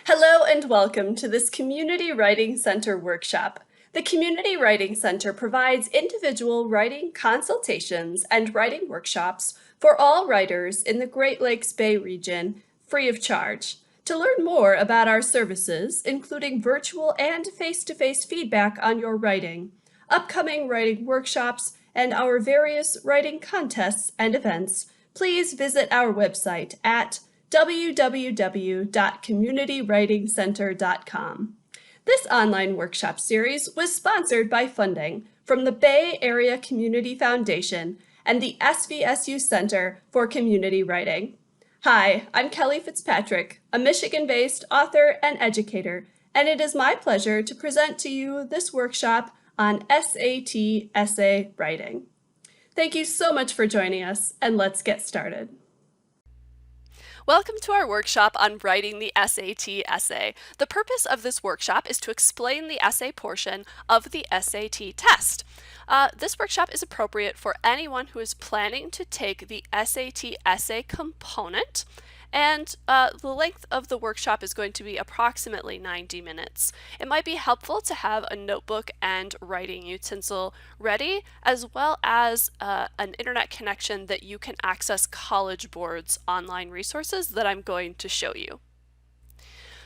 Hello and welcome to this Community Writing Center workshop. The Community Writing Center provides individual writing consultations and writing workshops for all writers in the Great Lakes Bay region, free of charge. To learn more about our services, including virtual and face-to-face feedback on your writing, upcoming writing workshops, and our various writing contests and events, please visit our website at www.communitywritingcenter.com. This online workshop series was sponsored by funding from the Bay Area Community Foundation and the SVSU Center for Community Writing. Hi, I'm Kelly Fitzpatrick, a Michigan-based author and educator, and it is my pleasure to present to you this workshop on SAT essay writing. Thank you so much for joining us, and let's get started. Welcome to our workshop on writing the SAT essay. The purpose of this workshop is to explain the essay portion of the SAT test. This workshop is appropriate for anyone who is planning to take the SAT essay component, and the length of the workshop is going to be approximately 90 minutes. It might be helpful to have a notebook and writing utensil ready, as well as an internet connection that you can access College Board's online resources that I'm going to show you.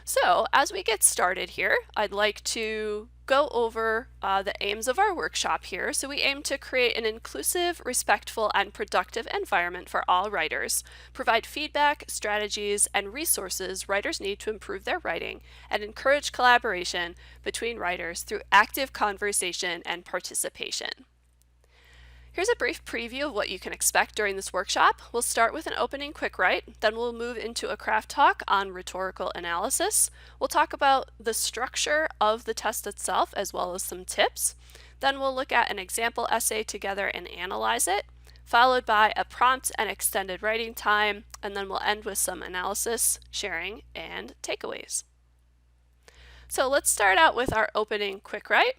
So as we get started here, I'd like to go over the aims of our workshop here. So we aim to create an inclusive, respectful, and productive environment for all writers, provide feedback, strategies, and resources writers need to improve their writing, and encourage collaboration between writers through active conversation and participation. Here's a brief preview of what you can expect during this workshop. We'll start with an opening quick write, then we'll move into a craft talk on rhetorical analysis. We'll talk about the structure of the test itself as well as some tips. Then we'll look at an example essay together and analyze it, followed by a prompt and extended writing time, and then we'll end with some analysis, sharing, and takeaways. So let's start out with our opening quick write.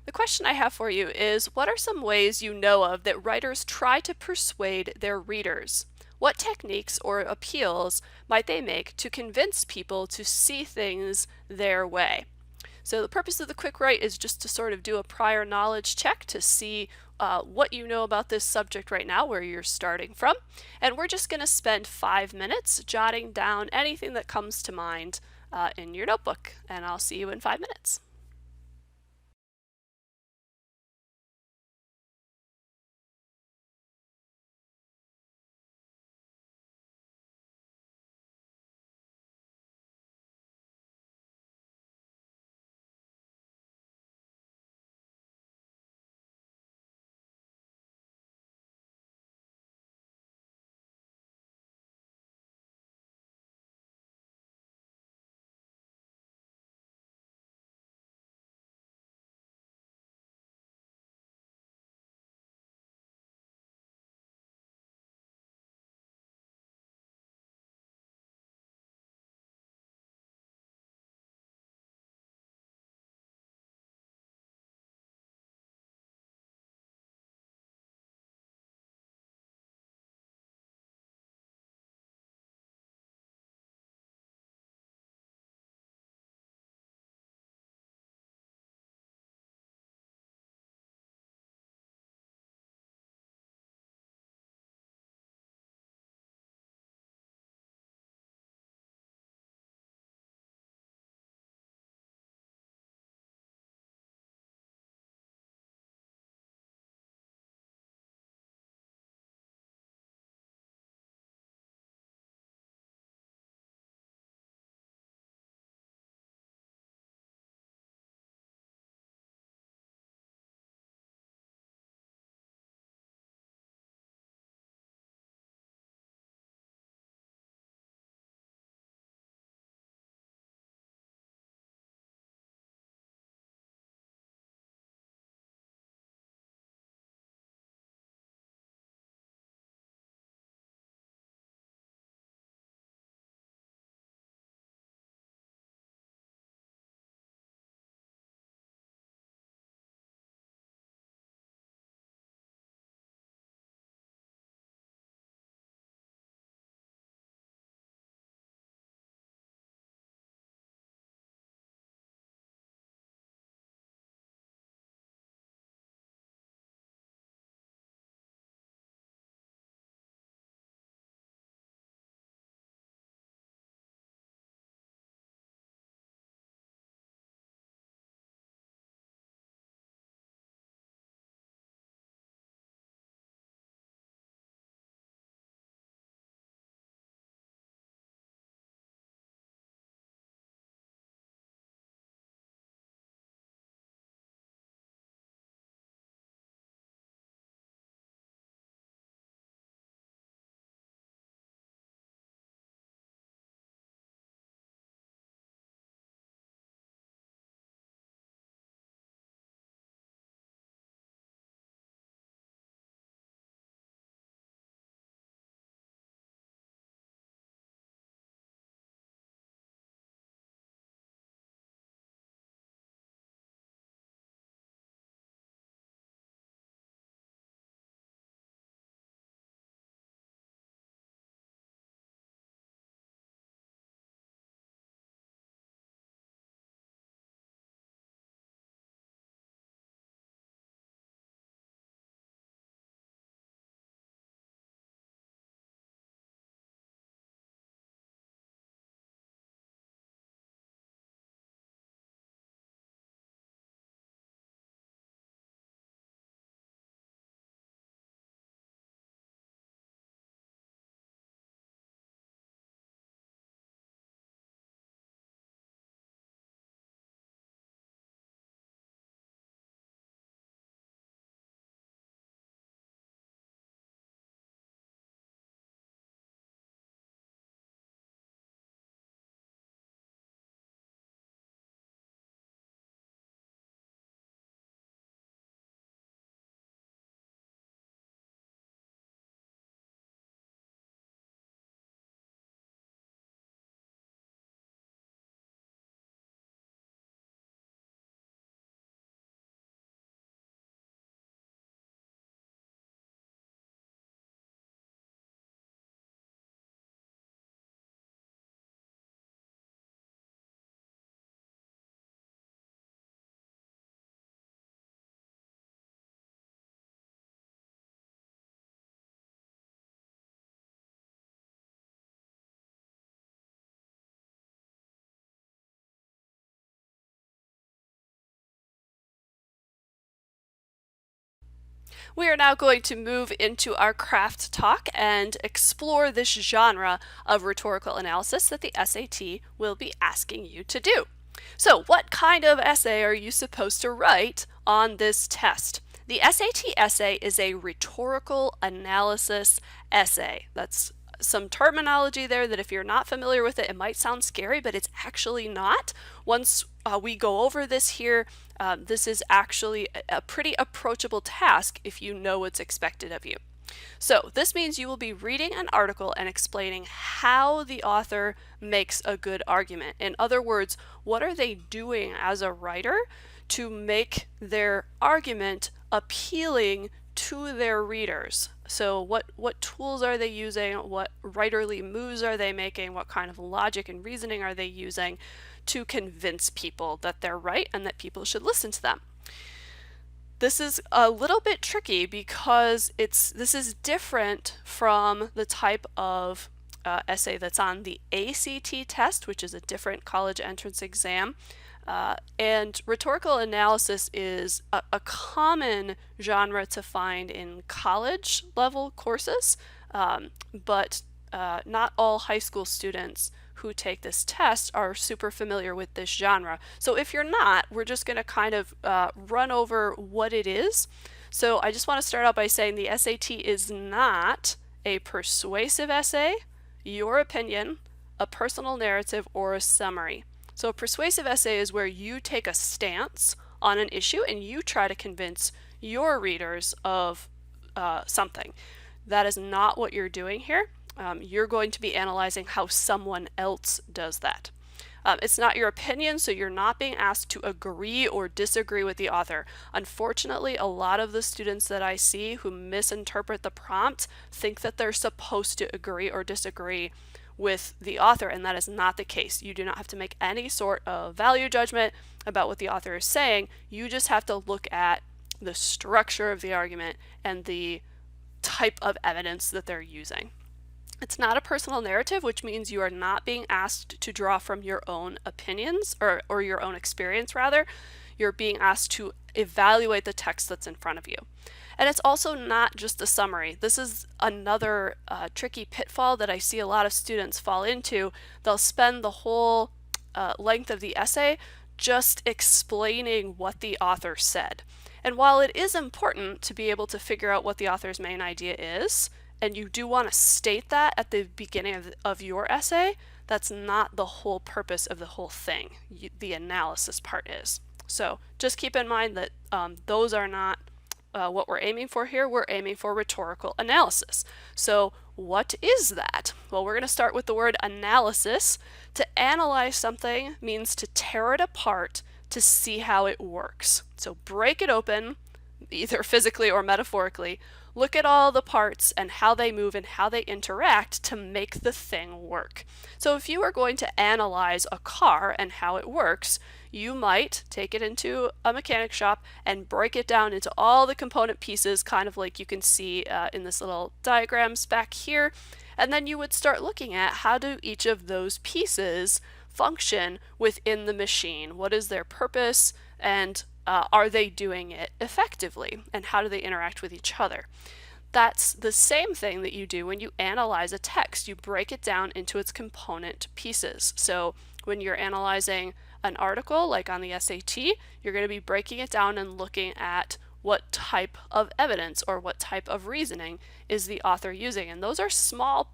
The question I have for you is, what are some ways you know of that writers try to persuade their readers? What techniques or appeals might they make to convince people to see things their way? So the purpose of the quick write is just to sort of do a prior knowledge check to see what you know about this subject right now, where you're starting from. And we're just going to spend 5 minutes jotting down anything that comes to mind in your notebook. And I'll see you in 5 minutes. We are now going to move into our craft talk and explore this genre of rhetorical analysis that the SAT will be asking you to do. So, what kind of essay are you supposed to write on this test? The SAT essay is a rhetorical analysis essay. That's some terminology there that if you're not familiar with it, it might sound scary, but it's actually not. Once we go over this here, this is actually a pretty approachable task if you know what's expected of you. So this means you will be reading an article and explaining how the author makes a good argument. In other words, what are they doing as a writer to make their argument appealing to their readers? So what tools are they using? What writerly moves are they making? What kind of logic and reasoning are they using to convince people that they're right and that people should listen to them? This is a little bit tricky because this is different from the type of essay that's on the ACT test, which is a different college entrance exam. And rhetorical analysis is a common genre to find in college level courses, but not all high school students who take this test are super familiar with this genre. So if you're not, we're just going to kind of run over what it is. So I just want to start out by saying the SAT is not a persuasive essay, your opinion, a personal narrative, or a summary. So a persuasive essay is where you take a stance on an issue and you try to convince your readers of something. That is not what you're doing here. You're going to be analyzing how someone else does that. It's not your opinion, so you're not being asked to agree or disagree with the author. Unfortunately, a lot of the students that I see who misinterpret the prompt think that they're supposed to agree or disagree with the author, and that is not the case. You do not have to make any sort of value judgment about what the author is saying. You just have to look at the structure of the argument and the type of evidence that they're using. It's not a personal narrative, which means you are not being asked to draw from your own opinions or your own experience, rather. You're being asked to evaluate the text that's in front of you. And it's also not just a summary. This is another tricky pitfall that I see a lot of students fall into. They'll spend the whole length of the essay just explaining what the author said. And while it is important to be able to figure out what the author's main idea is, and you do want to state that at the beginning of your essay, that's not the whole purpose of the whole thing. The analysis part is. So just keep in mind that those are not what we're aiming for here. We're aiming for rhetorical analysis. So what is that? Well, we're going to start with the word analysis. To analyze something means to tear it apart to see how it works. So break it open, either physically or metaphorically. Look at all the parts and how they move and how they interact to make the thing work. So if you are going to analyze a car and how it works, you might take it into a mechanic shop and break it down into all the component pieces, kind of like you can see in this little diagrams back here. And then you would start looking at how do each of those pieces function within the machine. What is their purpose, and are they doing it effectively, and how do they interact with each other? That's the same thing that you do when you analyze a text. You break it down into its component pieces. So when you're analyzing an article, like on the SAT, you're going to be breaking it down and looking at what type of evidence or what type of reasoning is the author using. And those are small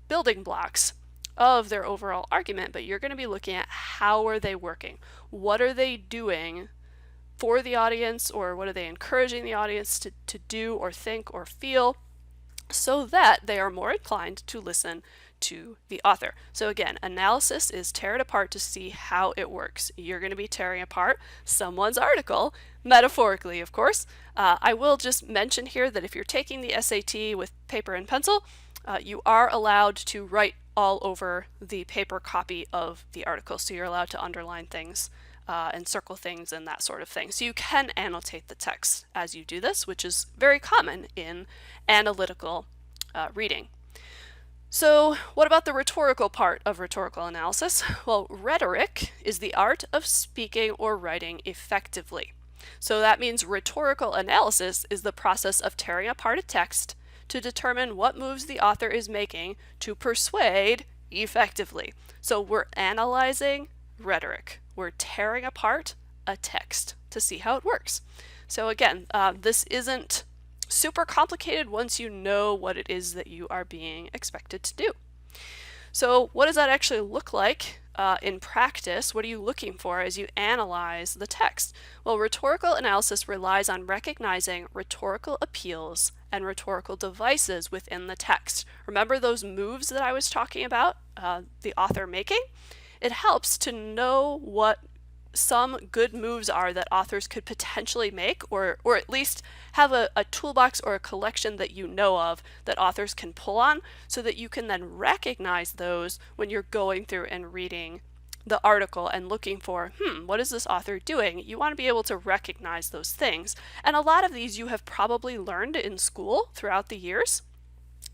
building blocks of their overall argument, but you're going to be looking at how are they working? What are they doing for the audience, or what are they encouraging the audience to do or think or feel so that they are more inclined to listen to the author. So again, analysis is tear it apart to see how it works. You're going to be tearing apart someone's article, metaphorically, of course. I will just mention here that if you're taking the SAT with paper and pencil, you are allowed to write all over the paper copy of the article. So you're allowed to underline things and circle things and that sort of thing. So you can annotate the text as you do this, which is very common in analytical reading. So what about the rhetorical part of rhetorical analysis? Well, rhetoric is the art of speaking or writing effectively. So that means rhetorical analysis is the process of tearing apart a text to determine what moves the author is making to persuade effectively. So we're analyzing rhetoric. We're tearing apart a text to see how it works. So again, this isn't super complicated once you know what it is that you are being expected to do. So what does that actually look like in practice? What are you looking for as you analyze the text? Well, rhetorical analysis relies on recognizing rhetorical appeals and rhetorical devices within the text. Remember those moves that I was talking about, the author making? It helps to know what some good moves are that authors could potentially make, or at least have a toolbox or a collection that you know of that authors can pull on, so that you can then recognize those when you're going through and reading the article and looking for, what is this author doing? You want to be able to recognize those things. And a lot of these you have probably learned in school throughout the years.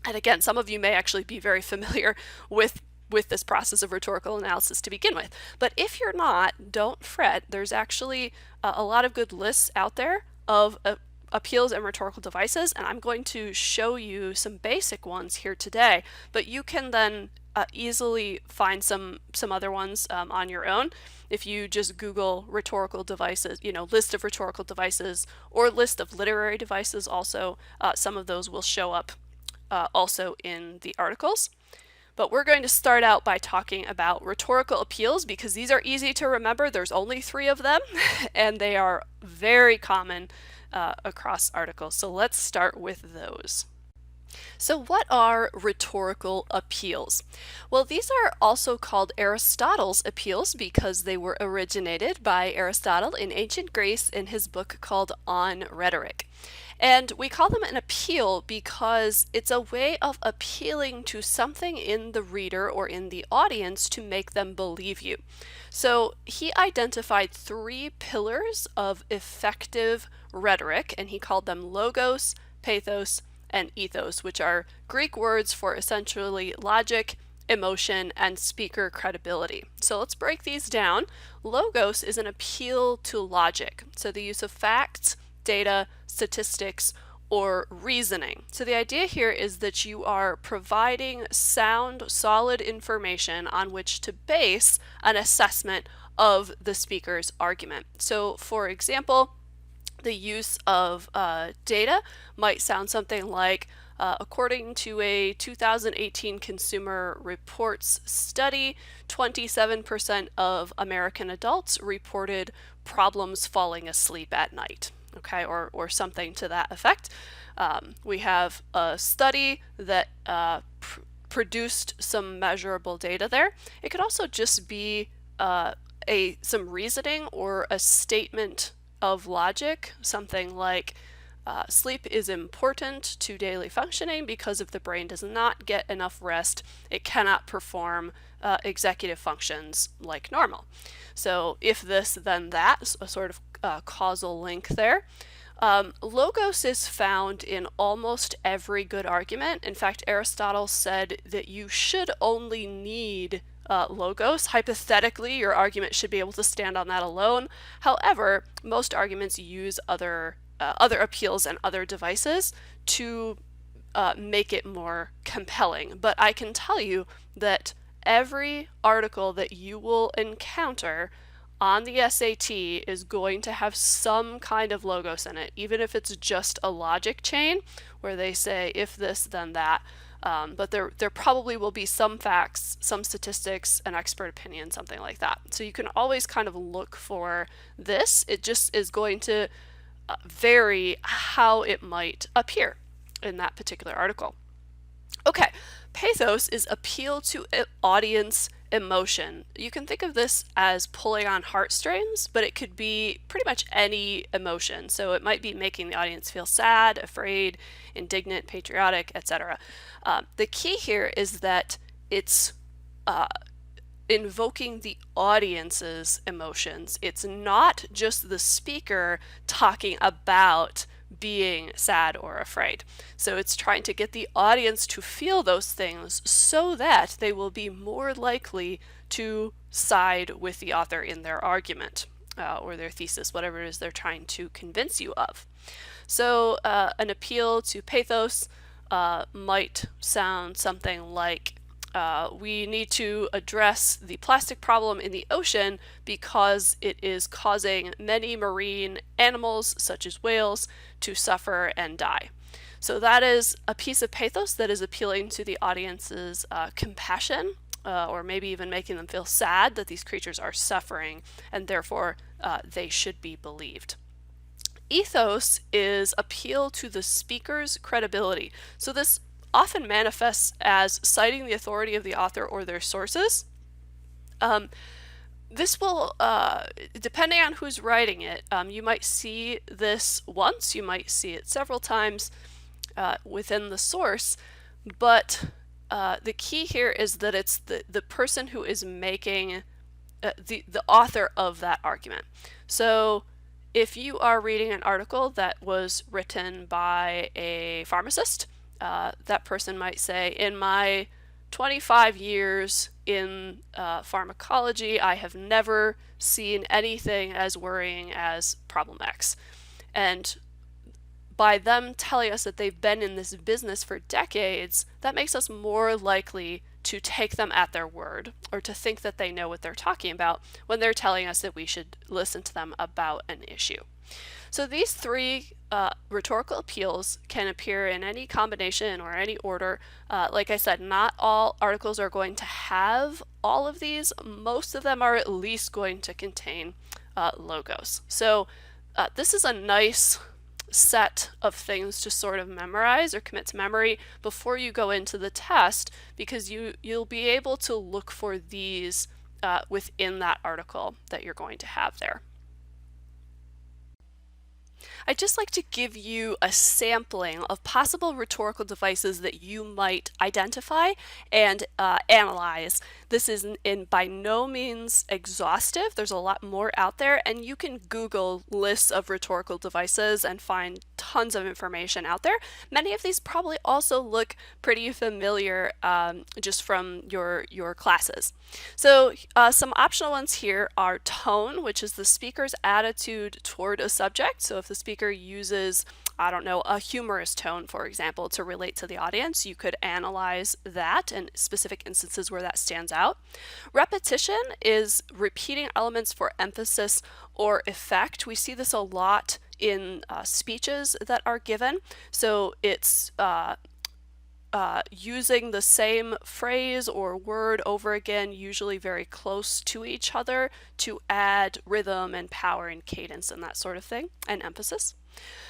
And again, some of you may actually be very familiar with this process of rhetorical analysis to begin with. But if you're not, don't fret. There's actually a lot of good lists out there of appeals and rhetorical devices, and I'm going to show you some basic ones here today, but you can then easily find some other ones on your own. If you just Google rhetorical devices, list of rhetorical devices or list of literary devices also, some of those will show up also in the articles. But we're going to start out by talking about rhetorical appeals because these are easy to remember. There's only 3 of them, and they are very common across articles. So let's start with those. So what are rhetorical appeals? Well, these are also called Aristotle's appeals because they were originated by Aristotle in ancient Greece in his book called On Rhetoric. And we call them an appeal because it's a way of appealing to something in the reader or in the audience to make them believe you. So he identified 3 pillars of effective rhetoric, and he called them logos, pathos, and ethos, which are Greek words for essentially logic, emotion, and speaker credibility. So let's break these down. Logos is an appeal to logic, so the use of facts, data, statistics, or reasoning. So the idea here is that you are providing sound, solid information on which to base an assessment of the speaker's argument. So for example, the use of data might sound something like, according to a 2018 Consumer Reports study, 27% of American adults reported problems falling asleep at night. Okay, or something to that effect. We have a study that produced some measurable data there. It could also just be some reasoning or a statement of logic, something like sleep is important to daily functioning because if the brain does not get enough rest, it cannot perform executive functions like normal. So if this, then that, a sort of causal link there. Logos is found in almost every good argument. In fact, Aristotle said that you should only need logos. Hypothetically, your argument should be able to stand on that alone. However, most arguments use other appeals and other devices to make it more compelling. But I can tell you that every article that you will encounter on the SAT is going to have some kind of logos in it, even if it's just a logic chain where they say if this then that. But there probably will be some facts, some statistics, an expert opinion, something like that. So you can always kind of look for this. It just is going to vary how it might appear in that particular article. Okay, pathos is appeal to audience emotion. You can think of this as pulling on heartstrings, but it could be pretty much any emotion. So it might be making the audience feel sad, afraid, indignant, patriotic, etc. The key here is that it's invoking the audience's emotions. It's not just the speaker talking about being sad or afraid. So it's trying to get the audience to feel those things so that they will be more likely to side with the author in their argument. or their thesis, whatever it is they're trying to convince you of. So an appeal to pathos might sound something like, we need to address the plastic problem in the ocean because it is causing many marine animals, such as whales, to suffer and die. So that is a piece of pathos that is appealing to the audience's compassion, or maybe even making them feel sad that these creatures are suffering, and therefore they should be believed. Ethos is appeal to the speaker's credibility. So this often manifests as citing the authority of the author or their sources. This will, depending on who's writing it, you might see this once, you might see it several times within the source, but the key here is that it's the person who is making the author of that argument. So if you are reading an article that was written by a pharmacist, that person might say, in my 25 years in pharmacology, I have never seen anything as worrying as problem X. And by them telling us that they've been in this business for decades, that makes us more likely to take them at their word, or to think that they know what they're talking about when they're telling us that we should listen to them about an issue. So these three rhetorical appeals can appear in any combination or any order. Like I said, not all articles are going to have all of these. Most of them are at least going to contain logos. So this is a nice set of things to sort of memorize or commit to memory before you go into the test, because you'll be able to look for these within that article that you're going to have there. I'd just like to give you a sampling of possible rhetorical devices that you might identify and analyze. This is by no means exhaustive. There's a lot more out there, and you can Google lists of rhetorical devices and find tons of information out there. Many of these probably also look pretty familiar just from your classes. So some optional ones here are tone, which is the speaker's attitude toward a subject. So if the speaker uses, I don't know, a humorous tone, for example, to relate to the audience, you could analyze that and specific instances where that stands out. Repetition is repeating elements for emphasis or effect. We see this a lot in speeches that are given. So it's using the same phrase or word over again, usually very close to each other, to add rhythm and power and cadence and that sort of thing, and emphasis.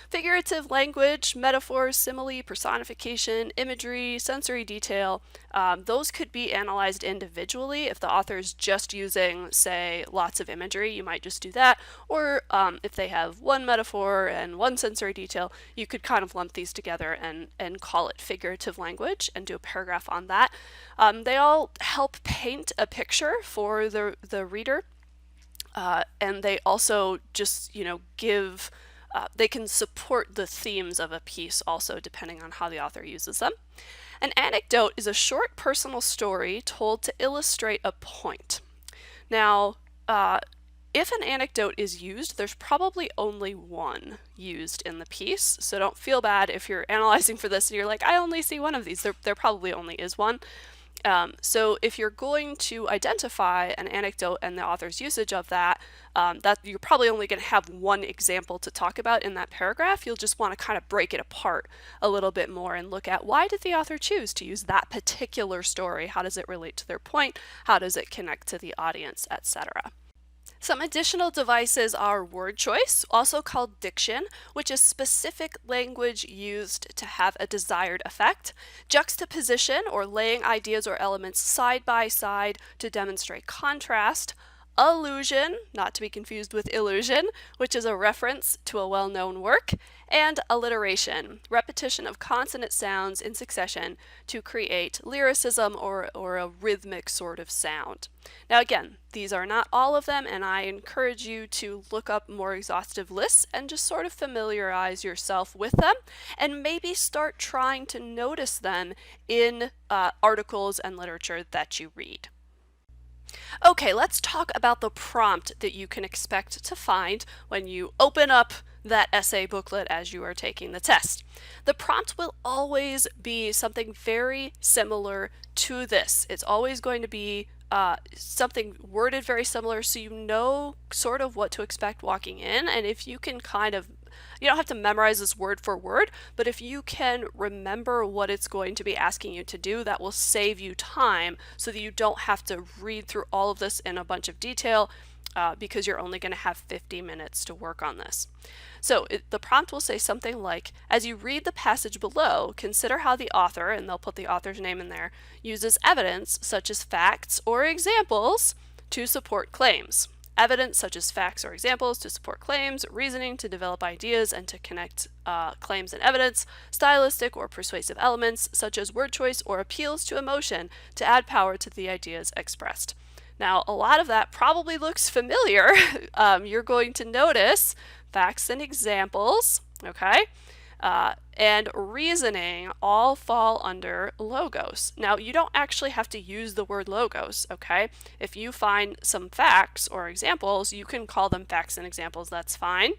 Figurative language, metaphors, simile, personification, imagery, sensory detail, those could be analyzed individually. If the author is just using, say, lots of imagery, you might just do that. Or if they have one metaphor and one sensory detail, you could kind of lump these together and call it figurative language and do a paragraph on that. They all help paint a picture for the reader, and they also just, give they can support the themes of a piece also, depending on how the author uses them. An anecdote is a short personal story told to illustrate a point. Now, if an anecdote is used, there's probably only one used in the piece, so don't feel bad if you're analyzing for this and you're like, I only see one of these. There probably only is one. So if you're going to identify an anecdote and the author's usage of that you're probably only going to have one example to talk about in that paragraph. You'll just want to kind of break it apart a little bit more and look at, why did the author choose to use that particular story? How does it relate to their point? How does it connect to the audience, etc.? Some additional devices are word choice, also called diction, which is specific language used to have a desired effect. Juxtaposition, or laying ideas or elements side by side to demonstrate contrast. Allusion, not to be confused with illusion, which is a reference to a well-known work. And alliteration, repetition of consonant sounds in succession to create lyricism or a rhythmic sort of sound. Now again, these are not all of them, and I encourage you to look up more exhaustive lists and just sort of familiarize yourself with them, and maybe start trying to notice them in articles and literature that you read. Okay, let's talk about the prompt that you can expect to find when you open up that essay booklet as you are taking the test. The prompt will always be something very similar to this. It's always going to be something worded very similar, so you know sort of what to expect walking in. And if you can you don't have to memorize this word for word, but if you can remember what it's going to be asking you to do, that will save you time so that you don't have to read through all of this in a bunch of detail because you're only going to have 50 minutes to work on this. So the prompt will say something like, as you read the passage below, consider how the author, and they'll put the author's name in there, uses evidence such as facts or examples to support claims. Evidence such as facts or examples to support claims, reasoning to develop ideas and to connect claims and evidence, stylistic or persuasive elements such as word choice or appeals to emotion to add power to the ideas expressed. Now, a lot of that probably looks familiar. You're going to notice facts and examples, okay? And reasoning all fall under logos. Now, you don't actually have to use the word logos, okay? If you find some facts or examples, you can call them facts and examples, that's fine.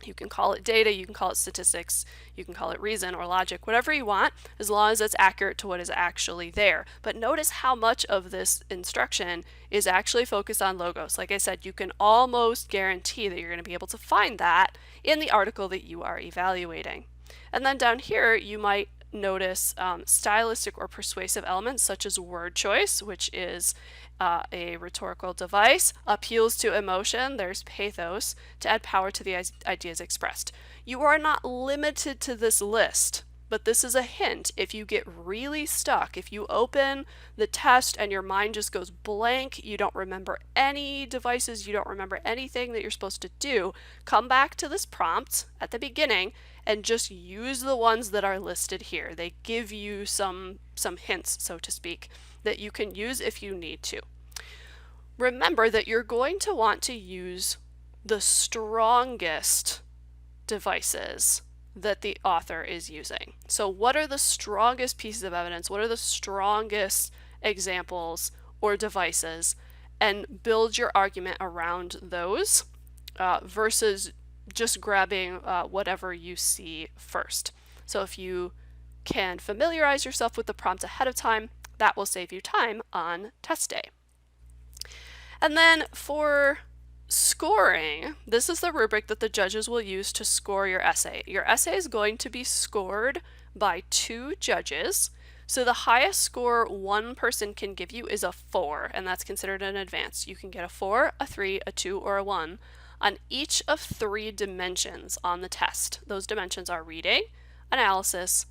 You can call it data, you can call it statistics, you can call it reason or logic, whatever you want, as long as it's accurate to what is actually there. But notice how much of this instruction is actually focused on logos. Like I said, you can almost guarantee that you're going to be able to find that in the article that you are evaluating. And then down here, you might notice stylistic or persuasive elements such as word choice, which is a rhetorical device, appeals to emotion, there's pathos, to add power to the ideas expressed. You are not limited to this list, but this is a hint. If you get really stuck, if you open the test and your mind just goes blank, you don't remember any devices, you don't remember anything that you're supposed to do, come back to this prompt at the beginning and just use the ones that are listed here. They give you some hints, so to speak, that you can use if you need to. Remember that you're going to want to use the strongest devices that the author is using. So what are the strongest pieces of evidence? What are the strongest examples or devices? And build your argument around those versus just grabbing whatever you see first. So if you can familiarize yourself with the prompt ahead of time, that will save you time on test day. And then for scoring, this is the rubric that the judges will use to score your essay. Your essay is going to be scored by 2 judges. So the highest score one person can give you is a 4, and that's considered an advance. You can get a 4, a 3, a 2, or a 1 on each of 3 dimensions on the test. Those dimensions are reading, analysis,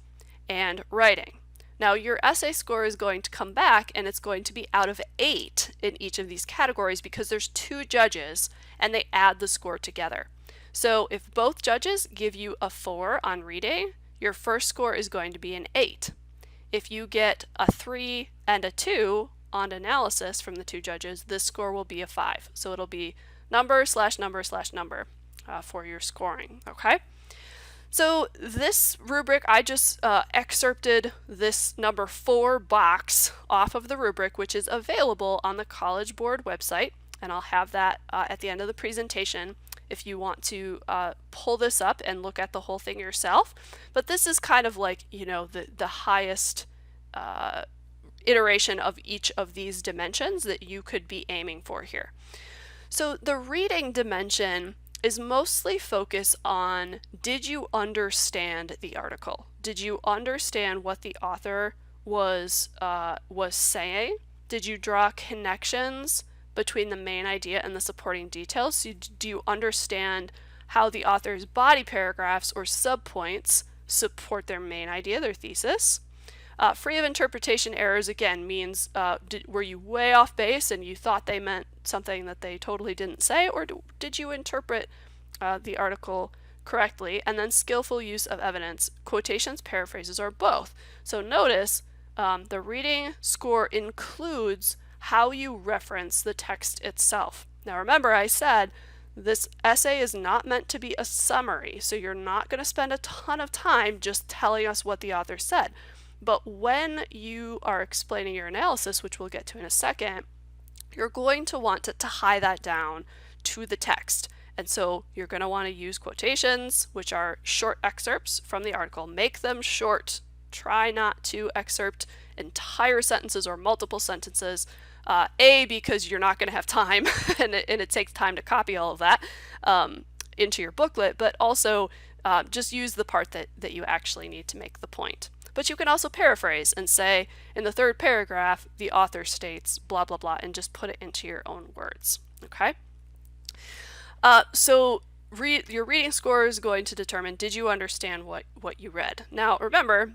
and writing. Now your essay score is going to come back and it's going to be out of 8 in each of these categories because there's 2 judges and they add the score together. So if both judges give you a 4 on reading, your first score is going to be an 8. If you get a 3 and a 2 on analysis from the 2 judges, this score will be a 5. So it'll be number slash number slash number for your scoring, okay? So this rubric, I just excerpted this number 4 box off of the rubric, which is available on the College Board website, and I'll have that at the end of the presentation if you want to pull this up and look at the whole thing yourself. But this is kind of like, you know, the highest iteration of each of these dimensions that you could be aiming for here. So the reading dimension is mostly focused on, did you understand the article? Did you understand what the author was saying? Did you draw connections between the main idea and the supporting details? So do you understand how the author's body paragraphs or subpoints support their main idea, their thesis? Free of interpretation errors, again, means were you way off base and you thought they meant something that they totally didn't say, or did you interpret the article correctly? And then skillful use of evidence, quotations, paraphrases, or both. So notice the reading score includes how you reference the text itself. Now remember, I said this essay is not meant to be a summary, so you're not going to spend a ton of time just telling us what the author said. But when you are explaining your analysis, which we'll get to in a second, you're going to want to tie that down to the text. And so you're going to want to use quotations, which are short excerpts from the article. Make them short. Try not to excerpt entire sentences or multiple sentences. Because you're not going to have time and it takes time to copy all of that into your booklet, but also just use the part that you actually need to make the point. But you can also paraphrase and say, in the third paragraph, the author states blah, blah, blah, and just put it into your own words, okay? So your reading score is going to determine, did you understand what you read? Now, remember,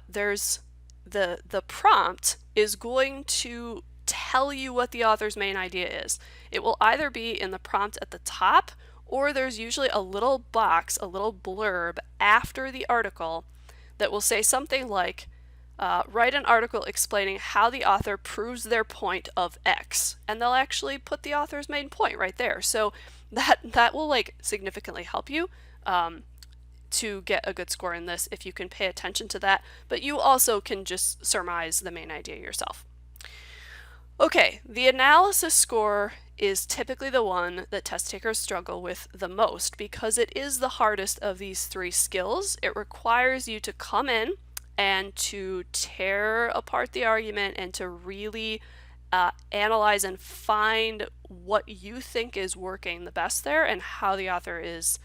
there's the prompt is going to tell you what the author's main idea is. It will either be in the prompt at the top, or there's usually a little box, a little blurb after the article that will say something like, write an article explaining how the author proves their point of X. And they'll actually put the author's main point right there. So that will like significantly help you to get a good score in this if you can pay attention to that. But you also can just surmise the main idea yourself. Okay, the analysis score is typically the one that test takers struggle with the most because it is the hardest of these three skills. It requires you to come in and to tear apart the argument and to really analyze and find what you think is working the best there and how the author is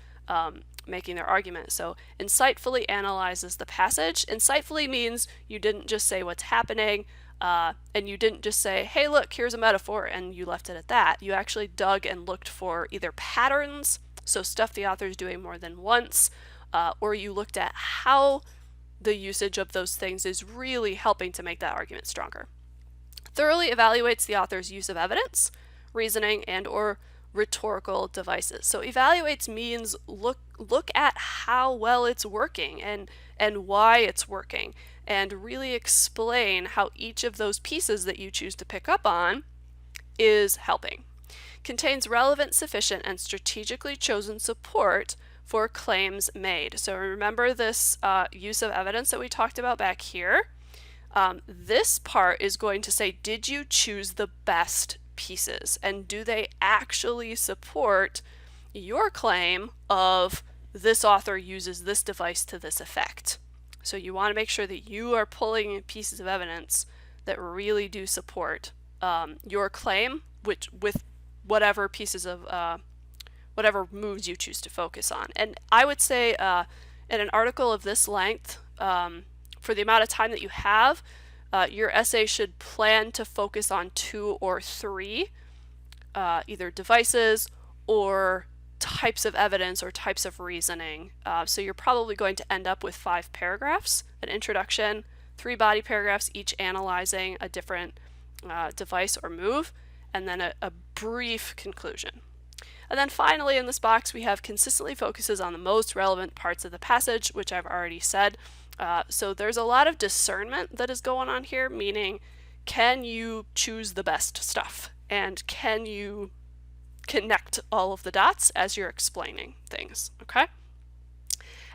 making their argument. So insightfully analyzes the passage. Insightfully means you didn't just say what's happening, and you didn't just say, hey, look, here's a metaphor, and you left it at that. You actually dug and looked for either patterns, so stuff the author is doing more than once, or you looked at how the usage of those things is really helping to make that argument stronger. Thoroughly evaluates the author's use of evidence, reasoning, and or rhetorical devices. So evaluates means look at how well it's working and why it's working, and really explain how each of those pieces that you choose to pick up on is helping. Contains relevant, sufficient, and strategically chosen support for claims made. So remember this use of evidence that we talked about back here? This part is going to say, did you choose the best pieces? And do they actually support your claim of this author uses this device to this effect? So you want to make sure that you are pulling pieces of evidence that really do support your claim, with whatever pieces of whatever moves you choose to focus on. And I would say in an article of this length, for the amount of time that you have, your essay should plan to focus on 2 or 3 either devices or types of evidence or types of reasoning. So you're probably going to end up with 5 paragraphs, an introduction, 3 body paragraphs, each analyzing a different device or move, and then a brief conclusion. And then finally in this box we have consistently focuses on the most relevant parts of the passage, which I've already said. So there's a lot of discernment that is going on here, meaning can you choose the best stuff? And can you connect all of the dots as you're explaining things, okay?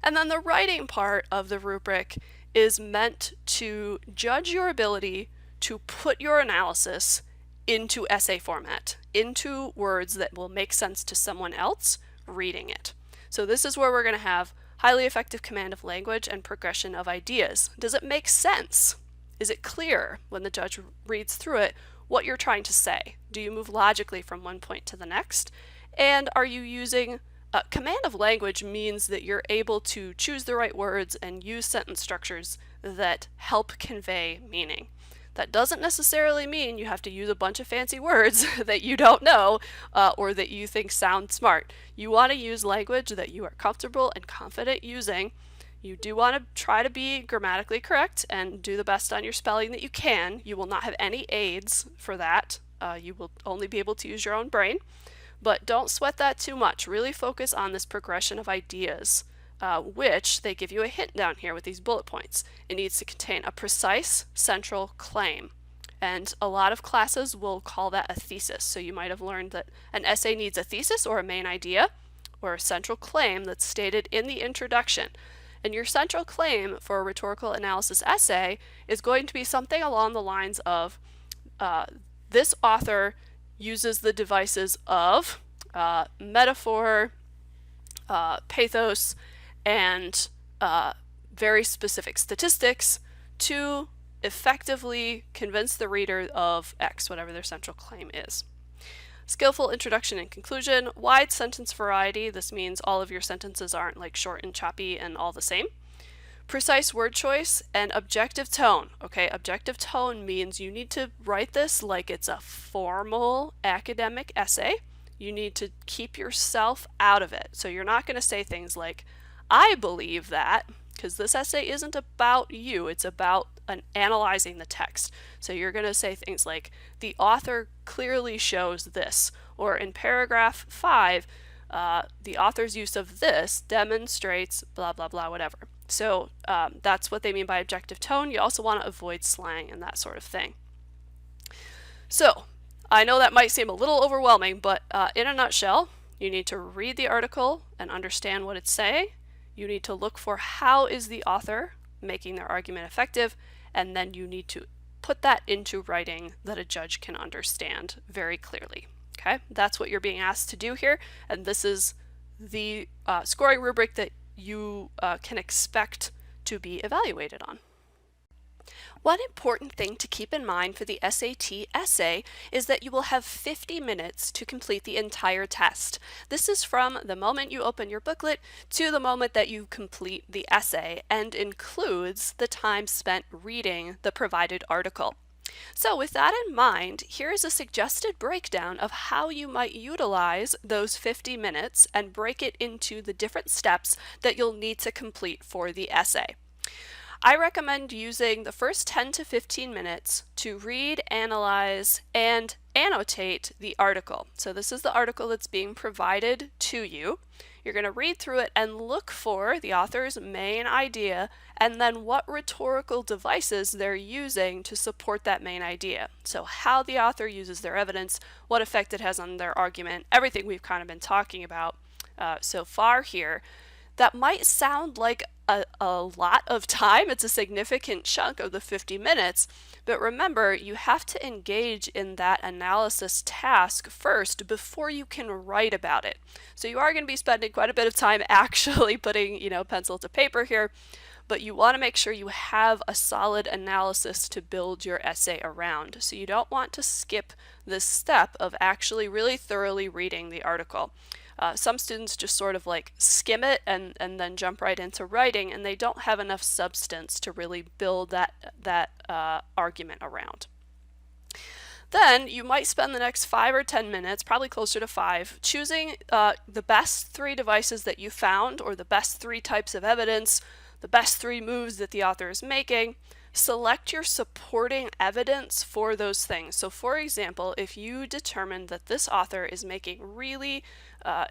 And then the writing part of the rubric is meant to judge your ability to put your analysis into essay format, into words that will make sense to someone else reading it. So this is where we're going to have highly effective command of language and progression of ideas. Does it make sense? Is it clear when the judge reads through it what you're trying to say? Do you move logically from one point to the next? And are you using command of language means that you're able to choose the right words and use sentence structures that help convey meaning. That doesn't necessarily mean you have to use a bunch of fancy words that you don't know or that you think sound smart. You want to use language that you are comfortable and confident using. You do want to try to be grammatically correct and do the best on your spelling that you can. You will not have any aids for that. You will only be able to use your own brain. But don't sweat that too much. Really focus on this progression of ideas, which they give you a hint down here with these bullet points. It needs to contain a precise central claim. And a lot of classes will call that a thesis. So you might have learned that an essay needs a thesis or a main idea or a central claim that's stated in the introduction. And your central claim for a rhetorical analysis essay is going to be something along the lines of this author uses the devices of metaphor, pathos, and very specific statistics to effectively convince the reader of X, whatever their central claim is. Skillful introduction and conclusion, wide sentence variety. This means all of your sentences aren't like short and choppy and all the same. Precise word choice and objective tone. Okay, objective tone means you need to write this like it's a formal academic essay. You need to keep yourself out of it. So you're not going to say things like, I believe that, because this essay isn't about you, it's about analyzing the text. So you're going to say things like, the author clearly shows this, or in paragraph 5, the author's use of this demonstrates blah, blah, blah, whatever. So that's what they mean by objective tone. You also want to avoid slang and that sort of thing. So I know that might seem a little overwhelming, but in a nutshell, you need to read the article and understand what it's saying. You need to look for how is the author making their argument effective, and then you need to put that into writing that a judge can understand very clearly. Okay, that's what you're being asked to do here, and this is the scoring rubric that you can expect to be evaluated on. One important thing to keep in mind for the SAT essay is that you will have 50 minutes to complete the entire test. This is from the moment you open your booklet to the moment that you complete the essay, and includes the time spent reading the provided article. So with that in mind, here is a suggested breakdown of how you might utilize those 50 minutes and break it into the different steps that you'll need to complete for the essay. I recommend using the first 10 to 15 minutes to read, analyze, and annotate the article. So this is the article that's being provided to you. You're going to read through it and look for the author's main idea and then what rhetorical devices they're using to support that main idea. So how the author uses their evidence, what effect it has on their argument, everything we've kind of been talking about so far here. That might sound like a lot of time. It's a significant chunk of the 50 minutes, but remember, you have to engage in that analysis task first before you can write about it. So you are going to be spending quite a bit of time actually putting, pencil to paper here, but you want to make sure you have a solid analysis to build your essay around. So you don't want to skip this step of actually really thoroughly reading the article. Some students just sort of like skim it and then jump right into writing, and they don't have enough substance to really build that argument around. Then you might spend the next 5 or 10 minutes, probably closer to 5, choosing the best 3 devices that you found, or the best 3 types of evidence, the best 3 moves that the author is making. Select your supporting evidence for those things. So for example, if you determine that this author is making really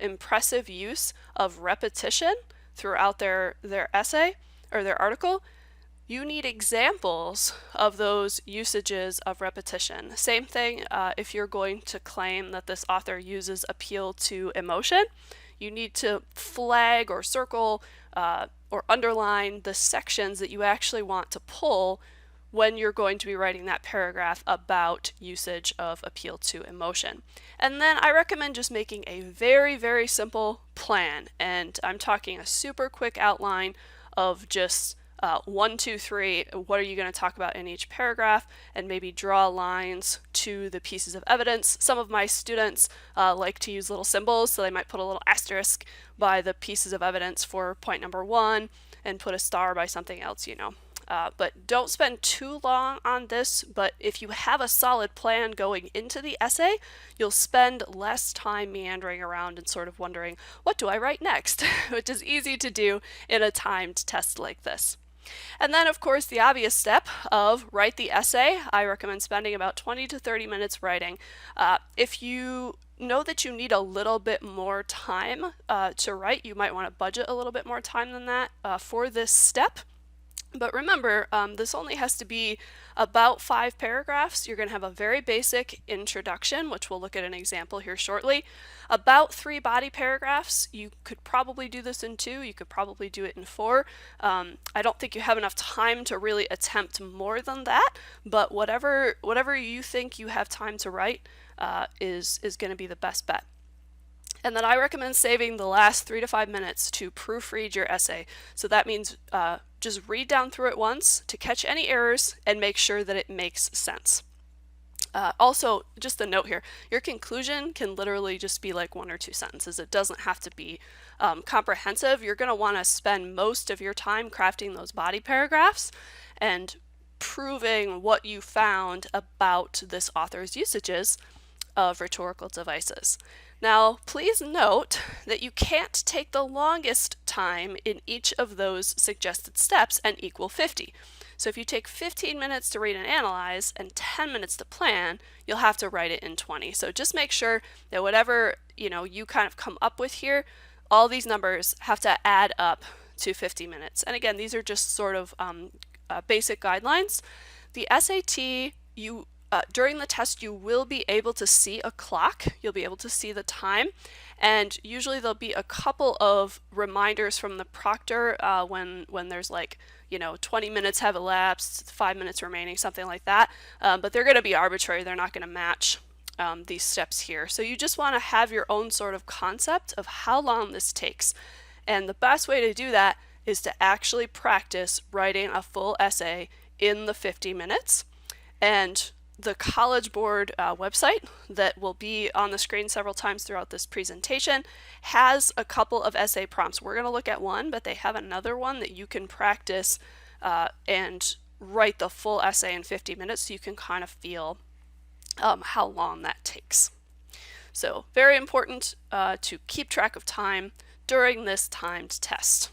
impressive use of repetition throughout their essay or their article, you need examples of those usages of repetition. Same thing if you're going to claim that this author uses appeal to emotion. You need to flag or circle or underline the sections that you actually want to pull when you're going to be writing that paragraph about usage of appeal to emotion. And then I recommend just making a very, very simple plan. And I'm talking a super quick outline of just 1, 2, 3, what are you going to talk about in each paragraph, and maybe draw lines to the pieces of evidence. Some of my students like to use little symbols, so they might put a little asterisk by the pieces of evidence for point number 1 and put a star by something else, But don't spend too long on this, but if you have a solid plan going into the essay, you'll spend less time meandering around and sort of wondering, what do I write next? Which is easy to do in a timed test like this. And then, of course, the obvious step of write the essay. I recommend spending about 20 to 30 minutes writing. If you know that you need a little bit more time to write, you might want to budget a little bit more time than that for this step. But remember, this only has to be about 5 paragraphs. You're going to have a very basic introduction, which we'll look at an example here shortly. About 3 body paragraphs. You could probably do this in 2. You could probably do it in 4. I don't think you have enough time to really attempt more than that, but whatever you think you have time to write is going to be the best bet. And then I recommend saving the last 3 to 5 minutes to proofread your essay. So that means just read down through it once to catch any errors and make sure that it makes sense. Also, just a note here, your conclusion can literally just be like 1 or 2 sentences. It doesn't have to be comprehensive. You're going to want to spend most of your time crafting those body paragraphs and proving what you found about this author's usages of rhetorical devices. Now, please note that you can't take the longest time in each of those suggested steps and equal 50. So if you take 15 minutes to read and analyze and 10 minutes to plan, you'll have to write it in 20. So just make sure that whatever you kind of come up with here, all these numbers have to add up to 50 minutes. And again, these are just sort of basic guidelines. The SAT, during the test, you will be able to see a clock. You'll be able to see the time, and usually there'll be a couple of reminders from the proctor when there's like 20 minutes have elapsed, 5 minutes remaining, something like that. But they're going to be arbitrary. They're not going to match these steps here. So you just want to have your own sort of concept of how long this takes, and the best way to do that is to actually practice writing a full essay in the 50 minutes. And the College Board website that will be on the screen several times throughout this presentation has a couple of essay prompts. We're going to look at one, but they have another one that you can practice and write the full essay in 50 minutes so you can kind of feel how long that takes. So very important to keep track of time during this timed test.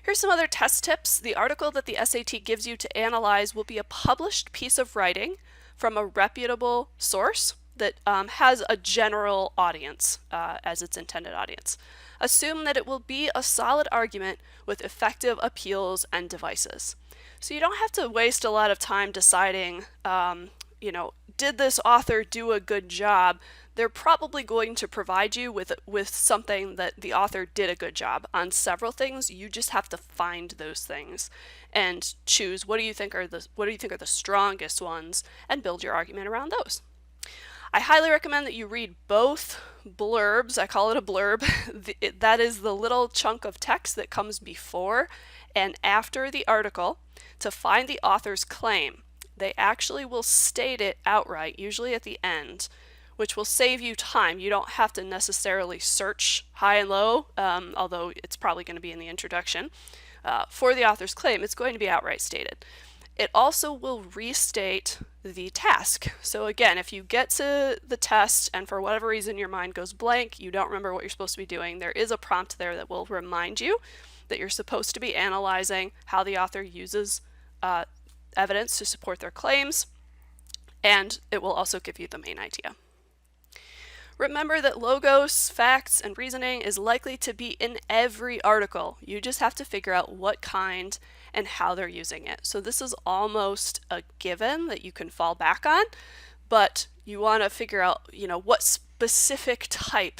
Here's some other test tips. The article that the SAT gives you to analyze will be a published piece of writing from a reputable source that has a general audience as its intended audience. Assume that it will be a solid argument with effective appeals and devices. So you don't have to waste a lot of time deciding, did this author do a good job? They're probably going to provide you with something that the author did a good job on several things. You just have to find those things and choose what do you think are the strongest ones and build your argument around those. I highly recommend that you read both blurbs. I call it a blurb. That is the little chunk of text that comes before and after the article to find the author's claim. They actually will state it outright, usually at the end, which will save you time. You don't have to necessarily search high and low, although it's probably going to be in the introduction. For the author's claim, it's going to be outright stated. It also will restate the task. So again, if you get to the test and for whatever reason your mind goes blank, you don't remember what you're supposed to be doing, there is a prompt there that will remind you that you're supposed to be analyzing how the author uses evidence to support their claims, and it will also give you the main idea. Remember that logos, facts, and reasoning is likely to be in every article. You just have to figure out what kind and how they're using it. So this is almost a given that you can fall back on, but you want to figure out, what specific type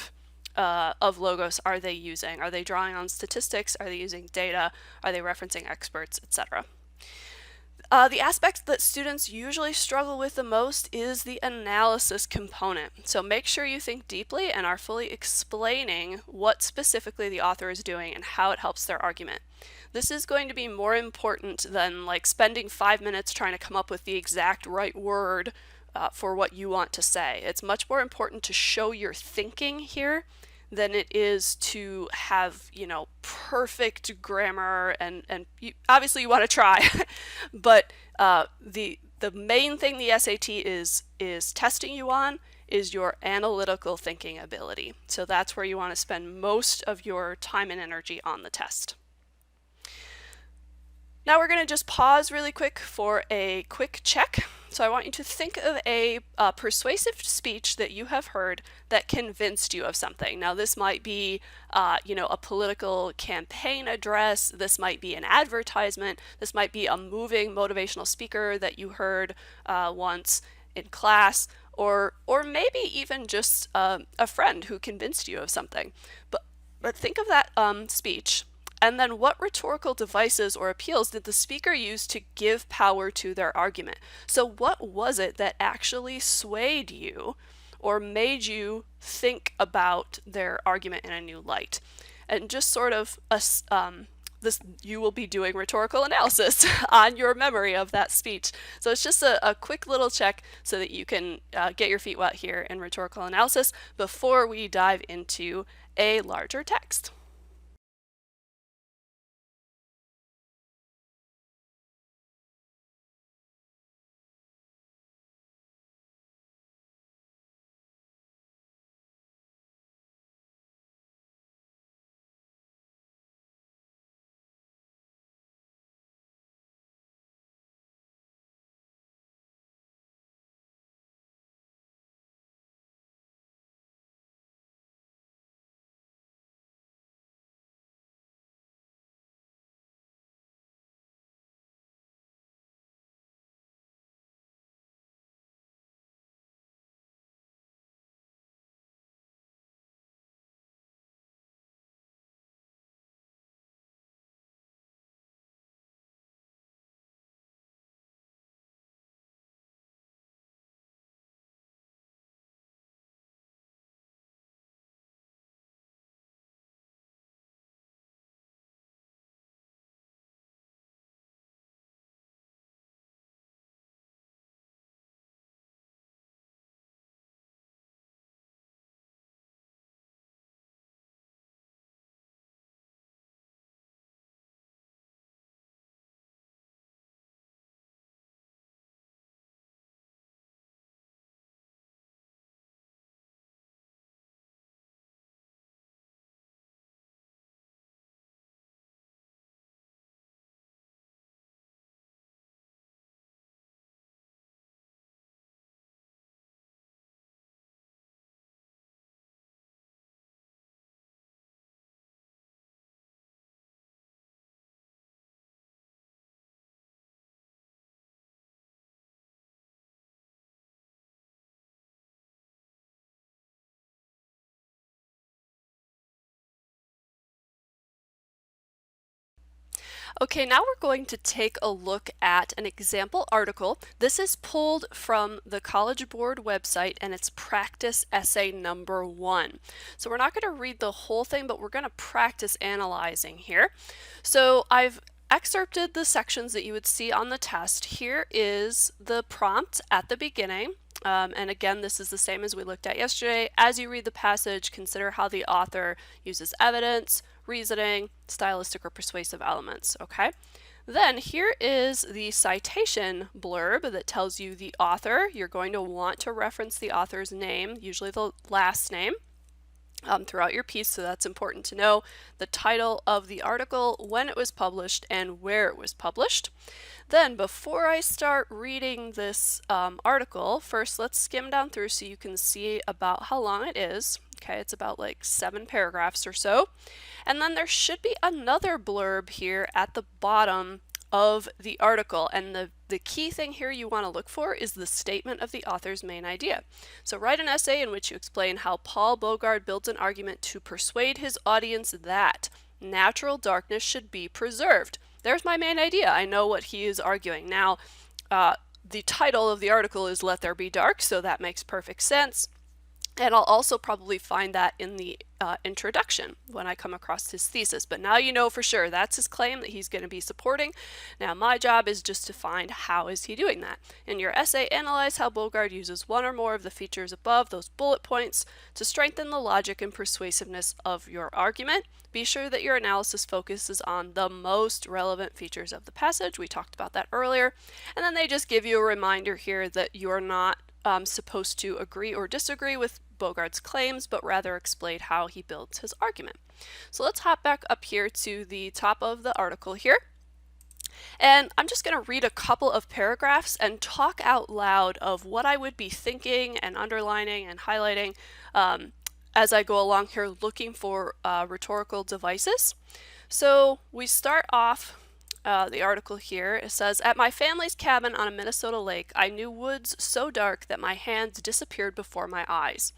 of logos are they using? Are they drawing on statistics? Are they using data? Are they referencing experts, etc.? The aspect that students usually struggle with the most is the analysis component. So make sure you think deeply and are fully explaining what specifically the author is doing and how it helps their argument. This is going to be more important than like spending 5 minutes trying to come up with the exact right word for what you want to say. It's much more important to show your thinking here than it is to have, perfect grammar and obviously you want to try, but the main thing the SAT is testing you on is your analytical thinking ability. So that's where you want to spend most of your time and energy on the test. Now we're going to just pause really quick for a quick check. So I want you to think of a persuasive speech that you have heard that convinced you of something. Now, this might be, a political campaign address. This might be an advertisement. This might be a moving motivational speaker that you heard once in class, or maybe even just a friend who convinced you of something. But think of that speech, and then what rhetorical devices or appeals did the speaker use to give power to their argument? So what was it that actually swayed you or made you think about their argument in a new light? And just sort of this, you will be doing rhetorical analysis on your memory of that speech. So it's just a quick little check so that you can get your feet wet here in rhetorical analysis before we dive into a larger text. Okay, now we're going to take a look at an example article. This is pulled from the College Board website, and it's practice essay number 1. So we're not going to read the whole thing, but we're going to practice analyzing here. So I've excerpted the sections that you would see on the test. Here is the prompt at the beginning. And again, this is the same as we looked at yesterday. As you read the passage, consider how the author uses evidence, reasoning, stylistic or persuasive elements, okay? Then here is the citation blurb that tells you the author. You're going to want to reference the author's name, usually the last name, throughout your piece, so that's important to know. The title of the article, when it was published, and where it was published. Then before I start reading this article, first let's skim down through so you can see about how long it is. Okay, it's about like 7 paragraphs or so. And then there should be another blurb here at the bottom of the article, and the key thing here you want to look for is the statement of the author's main idea. So write an essay in which you explain how Paul Bogard builds an argument to persuade his audience that natural darkness should be preserved. There's my main idea. I know what he is arguing. Now, the title of the article is Let There Be Dark, so that makes perfect sense. And I'll also probably find that in the introduction when I come across his thesis. But now you know for sure that's his claim that he's going to be supporting. Now my job is just to find how is he doing that. In your essay, analyze how Bogard uses one or more of the features above, those bullet points, to strengthen the logic and persuasiveness of your argument. Be sure that your analysis focuses on the most relevant features of the passage. We talked about that earlier. And then they just give you a reminder here that you're not supposed to agree or disagree with Bogard's claims, but rather explain how he builds his argument. So let's hop back up here to the top of the article here. And I'm just going to read a couple of paragraphs and talk out loud of what I would be thinking and underlining and highlighting as I go along here looking for rhetorical devices. So we start off the article here. It says, "At my family's cabin on a Minnesota lake, I knew woods so dark that my hands disappeared before my eyes."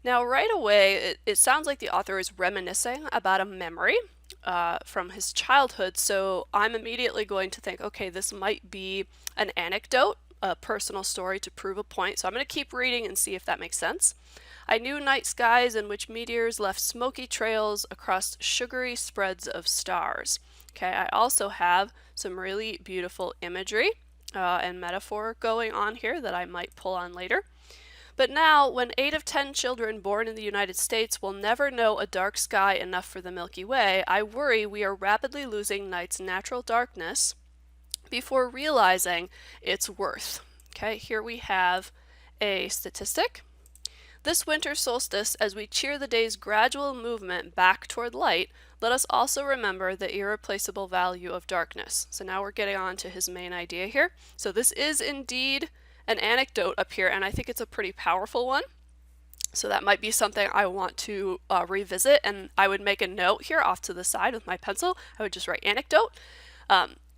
Now, right away, it sounds like the author is reminiscing about a memory from his childhood. So I'm immediately going to think, okay, this might be an anecdote, a personal story to prove a point. So I'm going to keep reading and see if that makes sense. "I knew night skies in which meteors left smoky trails across sugary spreads of stars." Okay, I also have some really beautiful imagery and metaphor going on here that I might pull on later. "But now, when 8 of 10 children born in the United States will never know a dark sky enough for the Milky Way, I worry we are rapidly losing night's natural darkness before realizing its worth." Okay, here we have a statistic. "This winter solstice, as we cheer the day's gradual movement back toward light, let us also remember the irreplaceable value of darkness." So now we're getting on to his main idea here. So this is indeed an anecdote up here, and I think it's a pretty powerful one. So that might be something I want to revisit, and I would make a note here off to the side with my pencil. I would just write anecdote.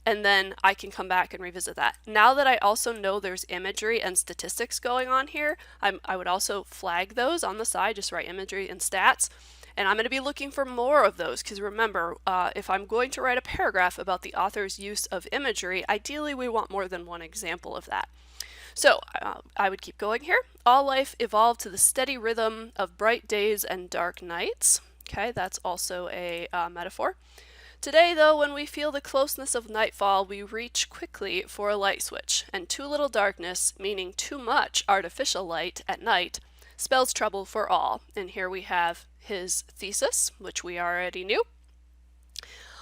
And then I can come back and revisit that. Now that I also know there's imagery and statistics going on here, I would also flag those on the side, just write imagery and stats. And I'm going to be looking for more of those because remember, if I'm going to write a paragraph about the author's use of imagery, ideally we want more than one example of that. So I would keep going here. "All life evolved to the steady rhythm of bright days and dark nights." Okay, that's also a metaphor. "Today, though, when we feel the closeness of nightfall, we reach quickly for a light switch, and too little darkness, meaning too much artificial light at night, spells trouble for all." And here we have his thesis, which we already knew.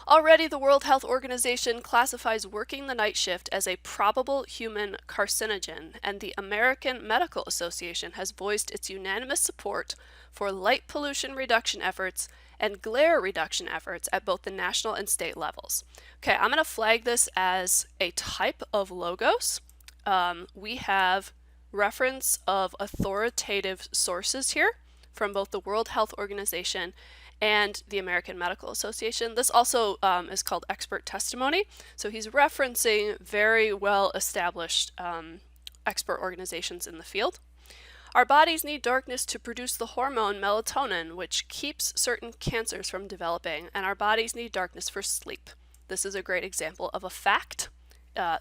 "Already the World Health Organization classifies working the night shift as a probable human carcinogen, and the American Medical Association has voiced its unanimous support for light pollution reduction efforts and glare reduction efforts at both the national and state levels." Okay, I'm going to flag this as a type of logos. We have reference of authoritative sources here from both the World Health Organization and the American Medical Association. This also is called expert testimony. So he's referencing very well established expert organizations in the field. "Our bodies need darkness to produce the hormone melatonin, which keeps certain cancers from developing, and our bodies need darkness for sleep." This is a great example of a fact.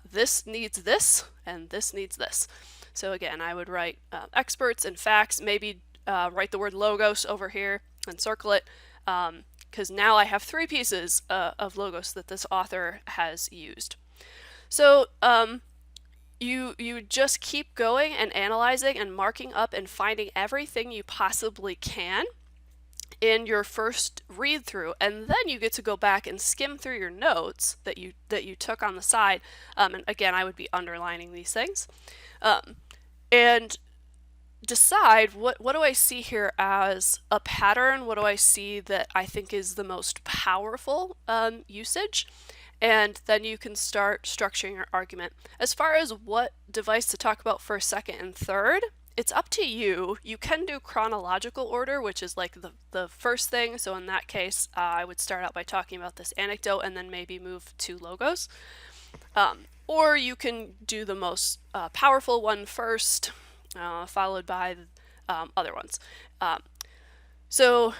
This needs this, and this needs this. So again, I would write experts and facts, maybe write the word logos over here and circle it, because now I have 3 pieces of logos that this author has used. So you just keep going and analyzing and marking up and finding everything you possibly can in your first read through, and then you get to go back and skim through your notes that you took on the side, and again I would be underlining these things, and decide what do I see here as a pattern, what do I see that I think is the most powerful usage, and then you can start structuring your argument. As far as what device to talk about first, second, and third, it's up to you. You can do chronological order, which is like the first thing. So in that case, I would start out by talking about this anecdote and then maybe move to logos. Or you can do the most powerful one first, followed by other ones. So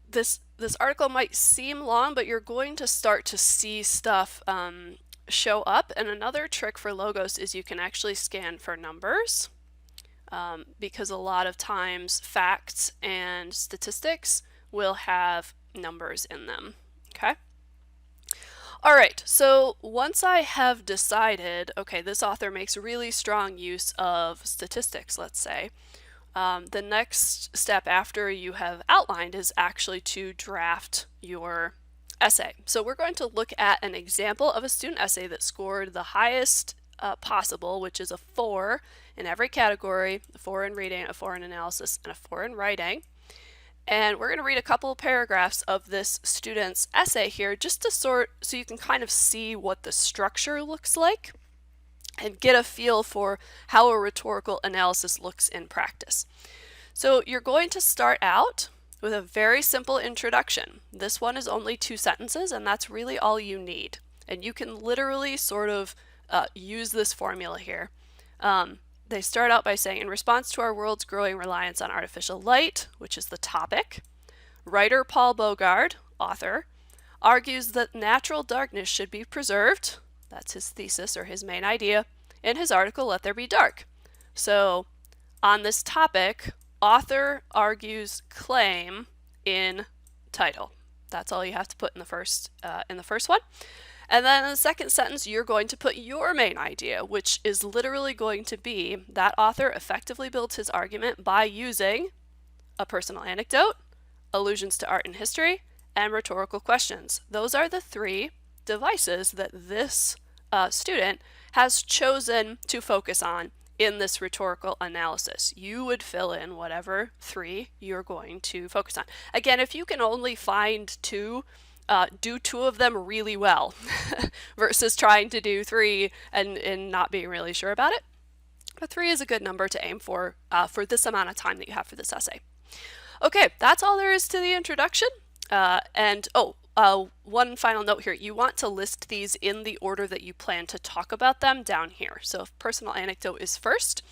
this article might seem long, but you're going to start to see stuff show up. And another trick for logos is you can actually scan for numbers, because a lot of times facts and statistics will have numbers in them. Okay? All right, so once I have decided, okay, this author makes really strong use of statistics, let's say, the next step after you have outlined is actually to draft your essay. So we're going to look at an example of a student essay that scored the highest possible, which is a 4 in every category, a 4 in reading, a 4 in analysis, and a 4 in writing. And we're going to read a couple of paragraphs of this student's essay here just to so you can kind of see what the structure looks like and get a feel for how a rhetorical analysis looks in practice. So you're going to start out with a very simple introduction. This one is only 2 sentences, and that's really all you need. And you can literally sort of use this formula here. They start out by saying, in response to our world's growing reliance on artificial light, which is the topic, writer Paul Bogard, author, argues that natural darkness should be preserved. That's his thesis or his main idea in his article, Let There Be Dark. So on this topic, author argues claim in title. That's all you have to put in the first one. And then in the second sentence, you're going to put your main idea, which is literally going to be that author effectively builds his argument by using a personal anecdote, allusions to art and history, and rhetorical questions. Those are the 3 devices that this student has chosen to focus on in this rhetorical analysis. You would fill in whatever 3 you're going to focus on. Again, if you can only find 2, do 2 of them really well versus trying to do 3 and not being really sure about it. But 3 is a good number to aim for this amount of time that you have for this essay. Okay, that's all there is to the introduction. One final note here. You want to list these in the order that you plan to talk about them down here. So if personal anecdote is first,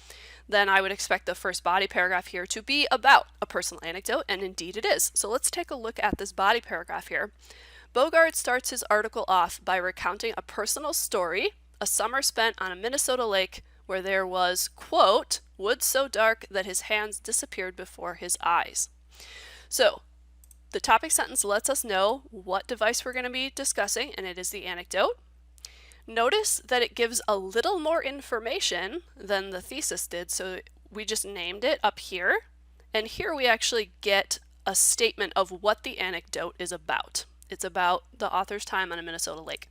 then I would expect the first body paragraph here to be about a personal anecdote, and indeed it is. So let's take a look at this body paragraph here. Bogard starts his article off by recounting a personal story, a summer spent on a Minnesota lake where there was, quote, woods so dark that his hands disappeared before his eyes. So the topic sentence lets us know what device we're going to be discussing, and it is the anecdote. Notice that it gives a little more information than the thesis did, so we just named it up here. And here we actually get a statement of what the anecdote is about. It's about the author's time on a Minnesota lake.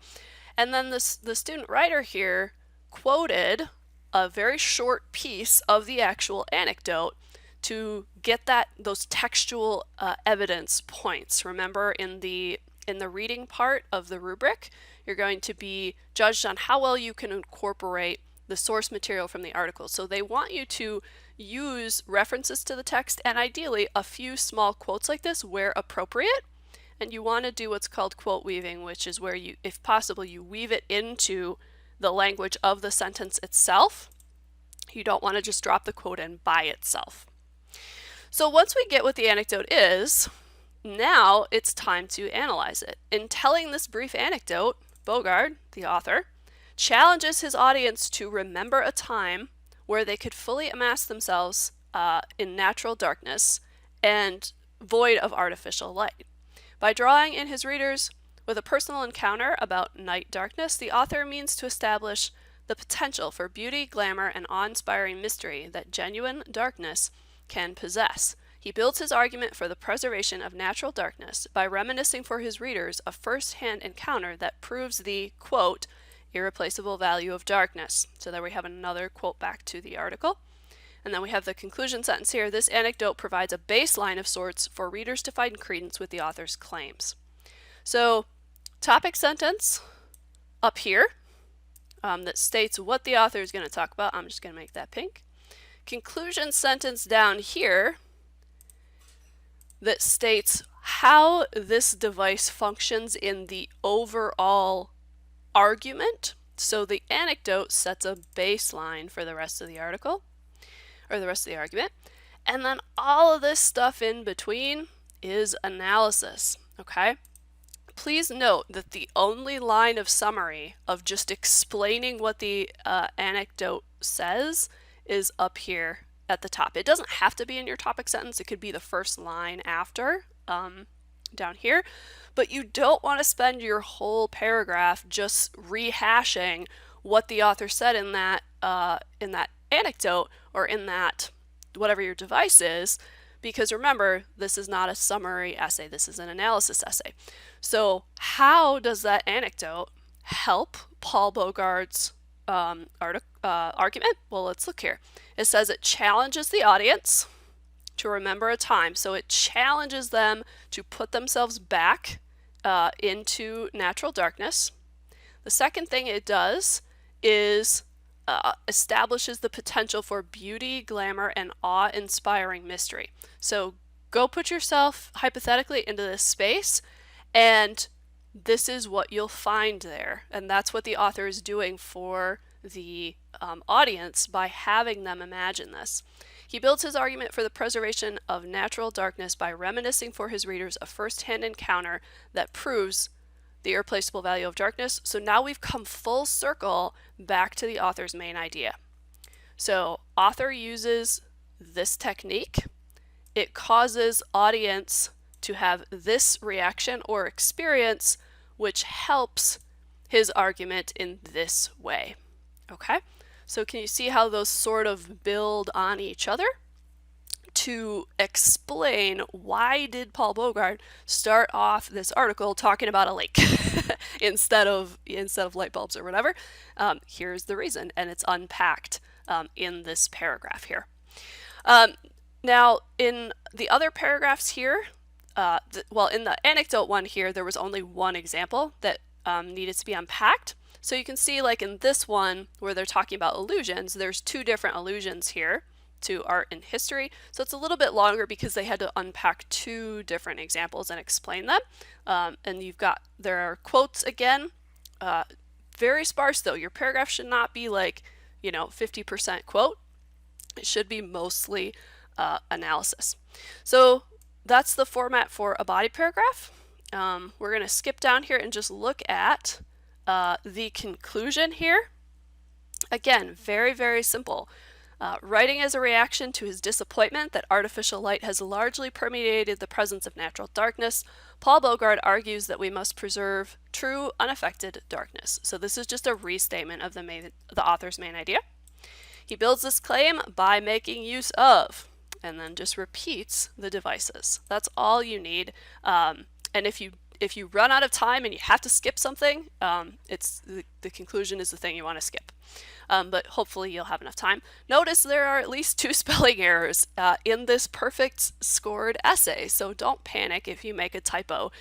And then the student writer here quoted a very short piece of the actual anecdote to get those textual evidence points. Remember, in the reading part of the rubric, you're going to be judged on how well you can incorporate the source material from the article. So they want you to use references to the text and ideally a few small quotes like this where appropriate. And you want to do what's called quote weaving, which is where you, if possible, you weave it into the language of the sentence itself. You don't want to just drop the quote in by itself. So once we get what the anecdote is, now it's time to analyze it. In telling this brief anecdote, Bogard, the author, challenges his audience to remember a time where they could fully immerse themselves in natural darkness and void of artificial light. By drawing in his readers with a personal encounter about night darkness, the author means to establish the potential for beauty, glamour, and awe-inspiring mystery that genuine darkness can possess. He builds his argument for the preservation of natural darkness by reminiscing for his readers a first-hand encounter that proves the, quote, irreplaceable value of darkness. So there we have another quote back to the article. And then we have the conclusion sentence here. This anecdote provides a baseline of sorts for readers to find credence with the author's claims. So topic sentence up here that states what the author is going to talk about. I'm just going to make that pink. Conclusion sentence down here that states how this device functions in the overall argument. So the anecdote sets a baseline for the rest of the article, or the rest of the argument. And then all of this stuff in between is analysis, okay? Please note that the only line of summary of just explaining what the anecdote says is up here at the top. It doesn't have to be in your topic sentence. It could be the first line after down here, but you don't want to spend your whole paragraph just rehashing what the author said in that anecdote or in that whatever your device is, because remember, this is not a summary essay. This is an analysis essay. So how does that anecdote help Paul Bogard's argument? Well, let's look here. It says it challenges the audience to remember a time. So it challenges them to put themselves back into natural darkness. The second thing it does is establishes the potential for beauty, glamour, and awe-inspiring mystery. So go put yourself hypothetically into this space, and this is what you'll find there. And that's what the author is doing for the audience by having them imagine this. He builds his argument for the preservation of natural darkness by reminiscing for his readers a first-hand encounter that proves the irreplaceable value of darkness. So now we've come full circle back to the author's main idea. So author uses this technique. It causes audience to have this reaction or experience, which helps his argument in this way. Okay, so can you see how those sort of build on each other? To explain why did Paul Bogart start off this article talking about a lake instead of light bulbs or whatever, here's the reason, and it's unpacked in this paragraph here. Now, in the other paragraphs here, in the anecdote one here, there was only one example that needed to be unpacked. So you can see, like in this one where they're talking about illusions, there's two different allusions here to art and history. So it's a little bit longer because they had to unpack two different examples and explain them. And there are quotes again, very sparse though. Your paragraph should not be like, 50% quote. It should be mostly analysis. So that's the format for a body paragraph. We're going to skip down here and just look at the conclusion here. Again, very, very simple. Writing as a reaction to his disappointment that artificial light has largely permeated the presence of natural darkness, Paul Bogart argues that we must preserve true, unaffected darkness. So this is just a restatement of the author's main idea. He builds this claim by making use of, and then just repeats the devices. That's all you need. And if you run out of time and you have to skip something, the conclusion is the thing you want to skip. But hopefully you'll have enough time. Notice there are at least 2 spelling errors in this perfect scored essay, so don't panic if you make a typo.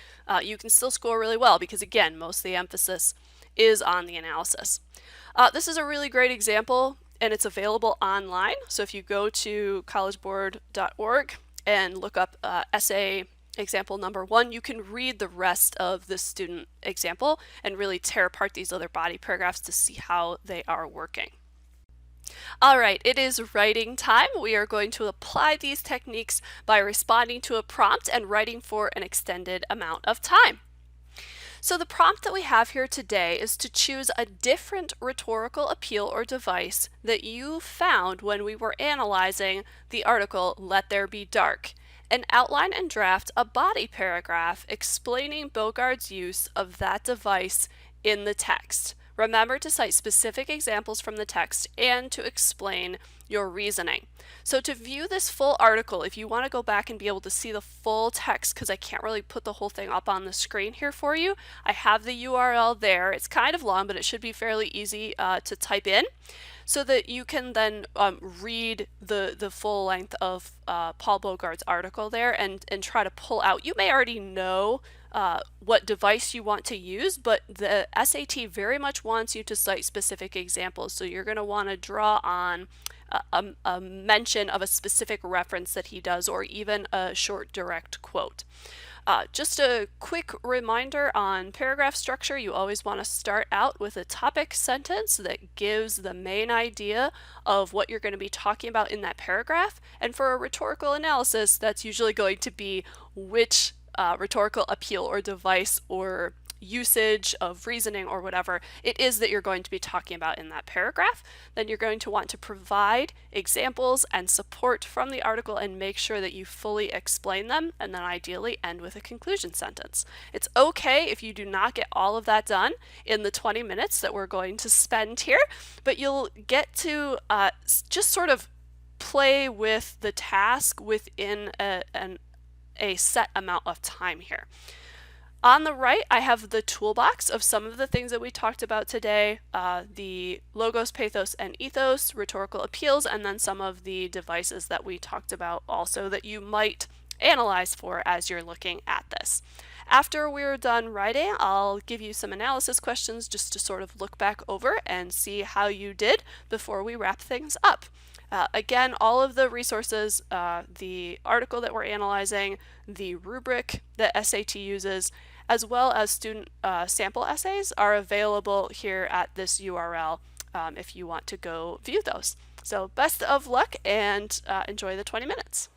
You can still score really well because, again, most of the emphasis is on the analysis. This is a really great example, and it's available online. So if you go to collegeboard.org and look up essay example number 1, you can read the rest of the student example and really tear apart these other body paragraphs to see how they are working. All right, it is writing time. We are going to apply these techniques by responding to a prompt and writing for an extended amount of time. So the prompt that we have here today is to choose a different rhetorical appeal or device that you found when we were analyzing the article Let There Be Dark, and outline and draft a body paragraph explaining Bogart's use of that device in the text. Remember to cite specific examples from the text and to explain your reasoning. So to view this full article, if you want to go back and be able to see the full text, because I can't really put the whole thing up on the screen here for you, I have the URL there. It's kind of long, but it should be fairly easy to type in, so that you can then read the full length of Paul Bogart's article there and try to pull out. You may already know what device you want to use, but the SAT very much wants you to cite specific examples. So you're going to want to draw on a mention of a specific reference that he does, or even a short direct quote. Just a quick reminder on paragraph structure: you always want to start out with a topic sentence that gives the main idea of what you're going to be talking about in that paragraph. And for a rhetorical analysis, that's usually going to be which rhetorical appeal or device or usage of reasoning or whatever it is that you're going to be talking about in that paragraph. Then you're going to want to provide examples and support from the article and make sure that you fully explain them, and then ideally end with a conclusion sentence. It's okay if you do not get all of that done in the 20 minutes that we're going to spend here, but you'll get to just sort of play with the task within a set amount of time here. On the right, I have the toolbox of some of the things that we talked about today, the logos, pathos, and ethos, rhetorical appeals, and then some of the devices that we talked about also that you might analyze for as you're looking at this. After we're done writing, I'll give you some analysis questions just to sort of look back over and see how you did before we wrap things up. Again, all of the resources, the article that we're analyzing, the rubric that SAT uses, as well as student sample essays are available here at this URL if you want to go view those. So best of luck and enjoy the 20 minutes.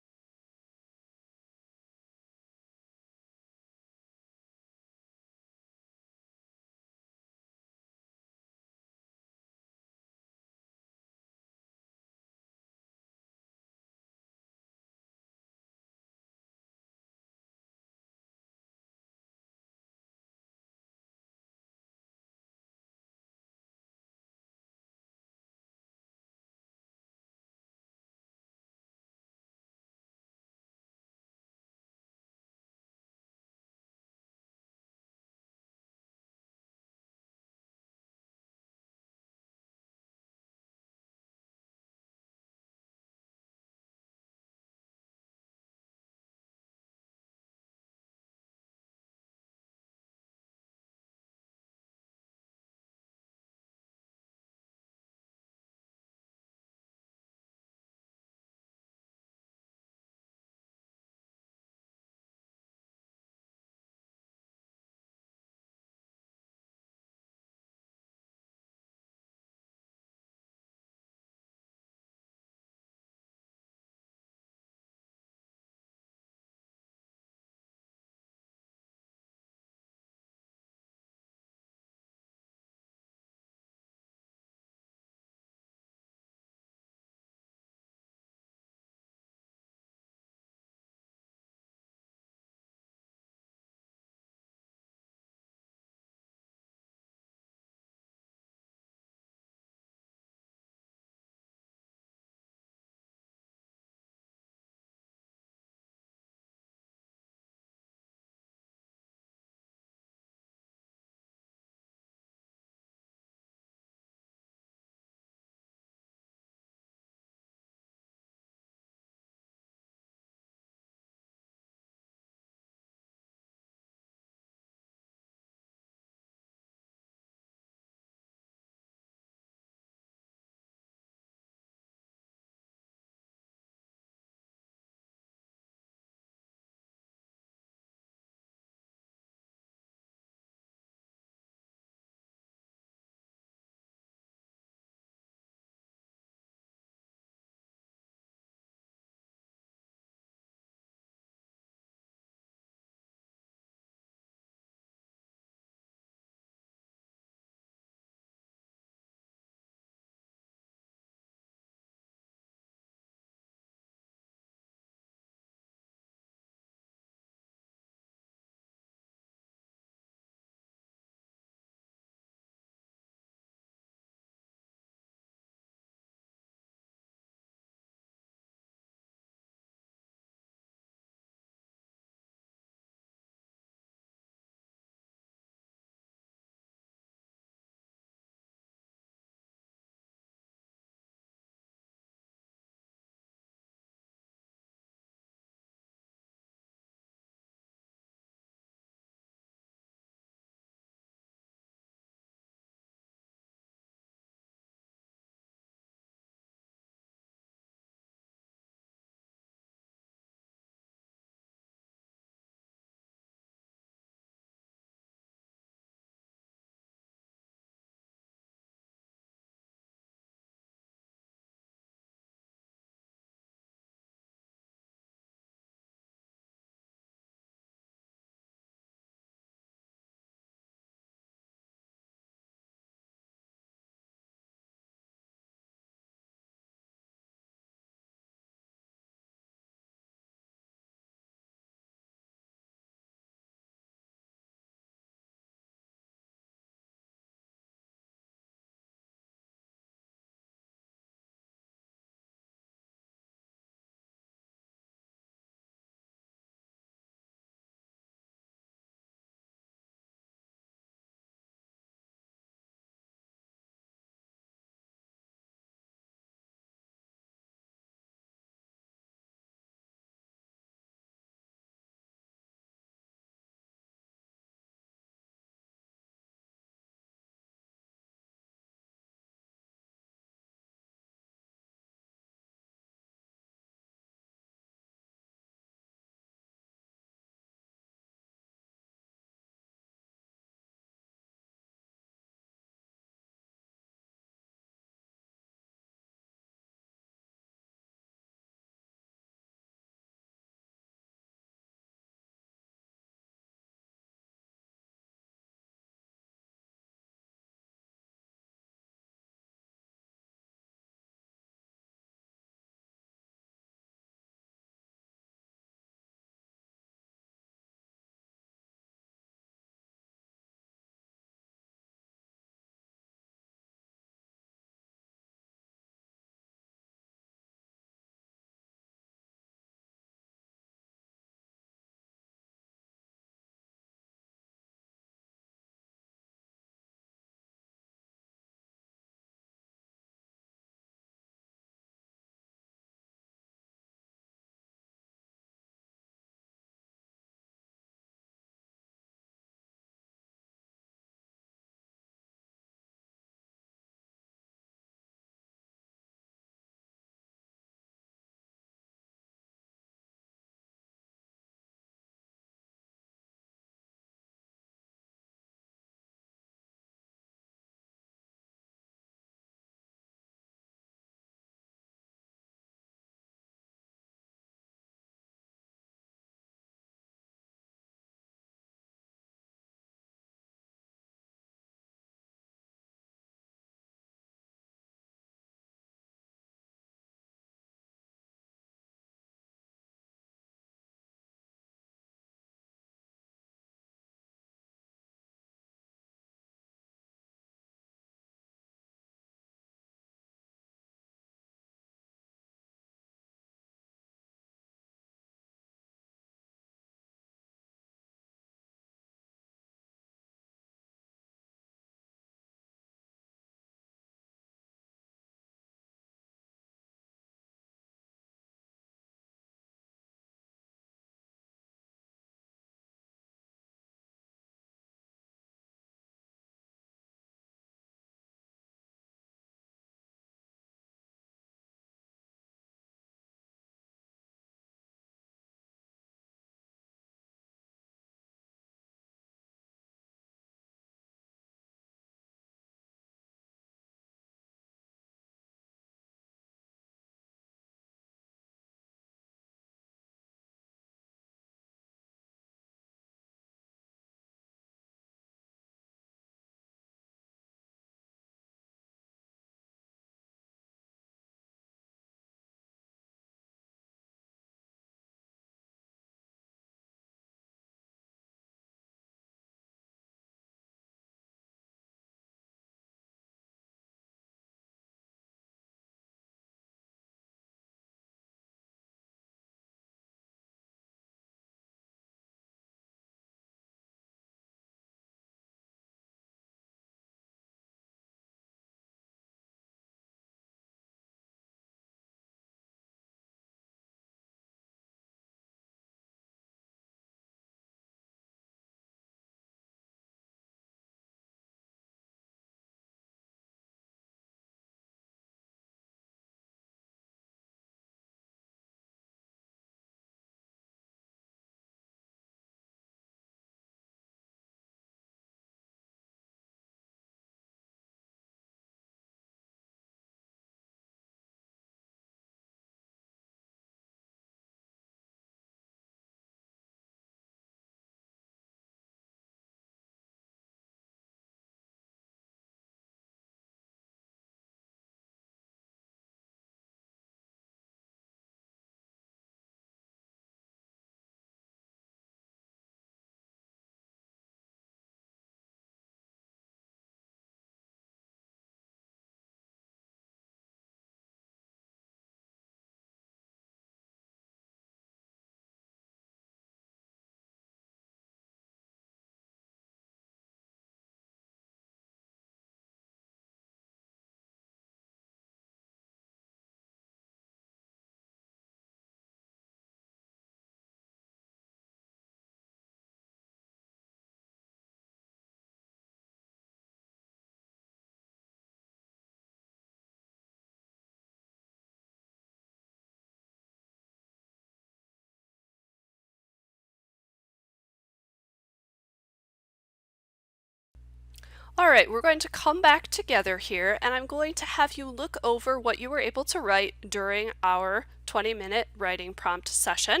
All right, we're going to come back together here, and I'm going to have you look over what you were able to write during our 20-minute writing prompt session.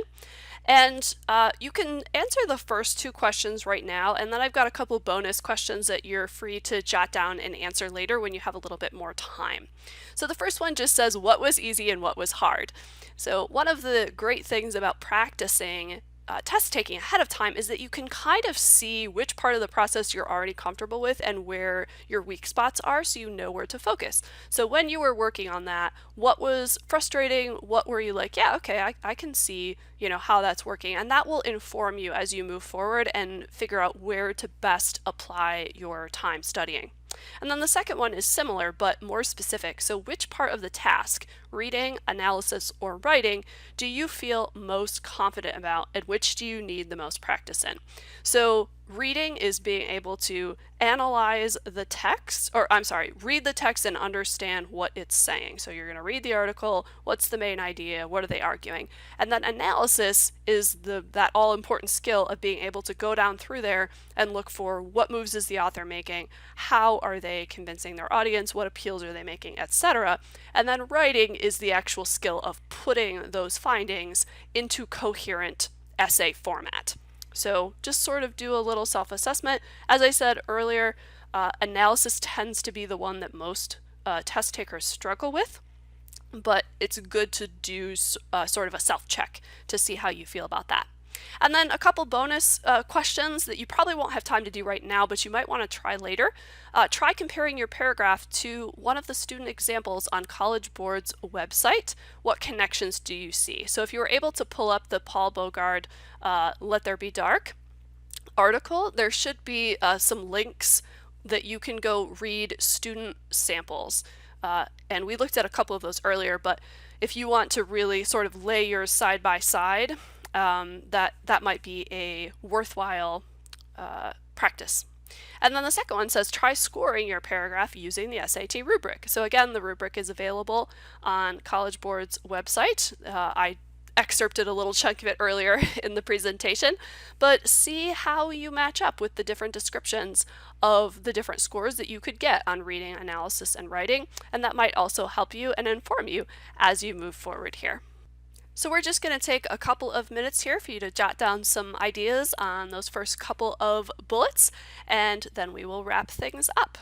And you can answer the first two questions right now, and then I've got a couple bonus questions that you're free to jot down and answer later when you have a little bit more time. So the first one just says, what was easy and what was hard? So one of the great things about practicing test taking ahead of time is that you can kind of see which part of the process you're already comfortable with and where your weak spots are, so you know where to focus. So when you were working on that, what was frustrating? What were you like, yeah, okay, I can see, how that's working, and that will inform you as you move forward and figure out where to best apply your time studying. And then the second one is similar but more specific. So which part of the task, reading, analysis, or writing, do you feel most confident about, and which do you need the most practice in? So reading is being able to analyze the text, or I'm sorry, read the text and understand what it's saying. So you're going to read the article, what's the main idea, what are they arguing? And then analysis is that all important skill of being able to go down through there and look for what moves is the author making, how are they convincing their audience, what appeals are they making, etc. And then writing is the actual skill of putting those findings into coherent essay format. So just sort of do a little self-assessment. As I said earlier, analysis tends to be the one that most test takers struggle with, but it's good to do sort of a self-check to see how you feel about that. And then a couple bonus questions that you probably won't have time to do right now, but you might want to try later. Try comparing your paragraph to one of the student examples on College Board's website. What connections do you see? So if you were able to pull up the Paul Bogard Let There Be Dark article, there should be some links that you can go read student samples. And we looked at a couple of those earlier, but if you want to really sort of lay yours side by side, that might be a worthwhile practice. And then the second one says, try scoring your paragraph using the SAT rubric. So again, the rubric is available on College Board's website. I excerpted a little chunk of it earlier in the presentation, but see how you match up with the different descriptions of the different scores that you could get on reading, analysis, and writing, and that might also help you and inform you as you move forward here. So we're just going to take a couple of minutes here for you to jot down some ideas on those first couple of bullets, and then we will wrap things up.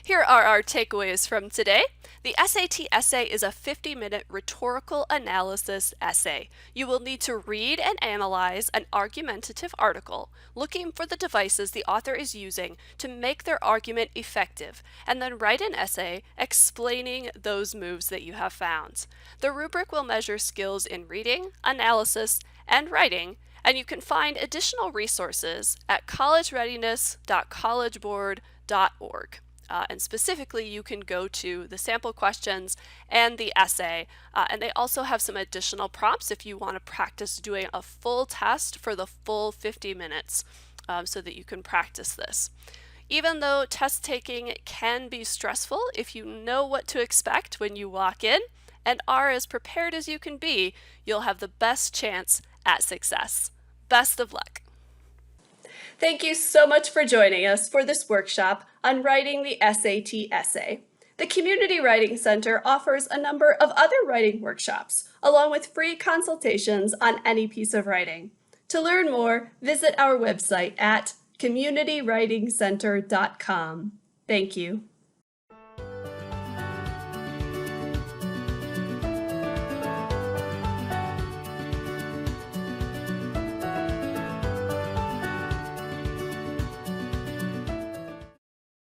Here are our takeaways from today. The SAT essay is a 50-minute rhetorical analysis essay. You will need to read and analyze an argumentative article, looking for the devices the author is using to make their argument effective, and then write an essay explaining those moves that you have found. The rubric will measure skills in reading, analysis, and writing, and you can find additional resources at collegereadiness.collegeboard.org. And specifically, you can go to the sample questions and the essay, and they also have some additional prompts if you want to practice doing a full test for the full 50 minutes so that you can practice this. Even though test taking can be stressful, if you know what to expect when you walk in and are as prepared as you can be, you'll have the best chance at success. Best of luck. Thank you so much for joining us for this workshop on writing the SAT essay. The Community Writing Center offers a number of other writing workshops, along with free consultations on any piece of writing. To learn more, visit our website at communitywritingcenter.com. Thank you.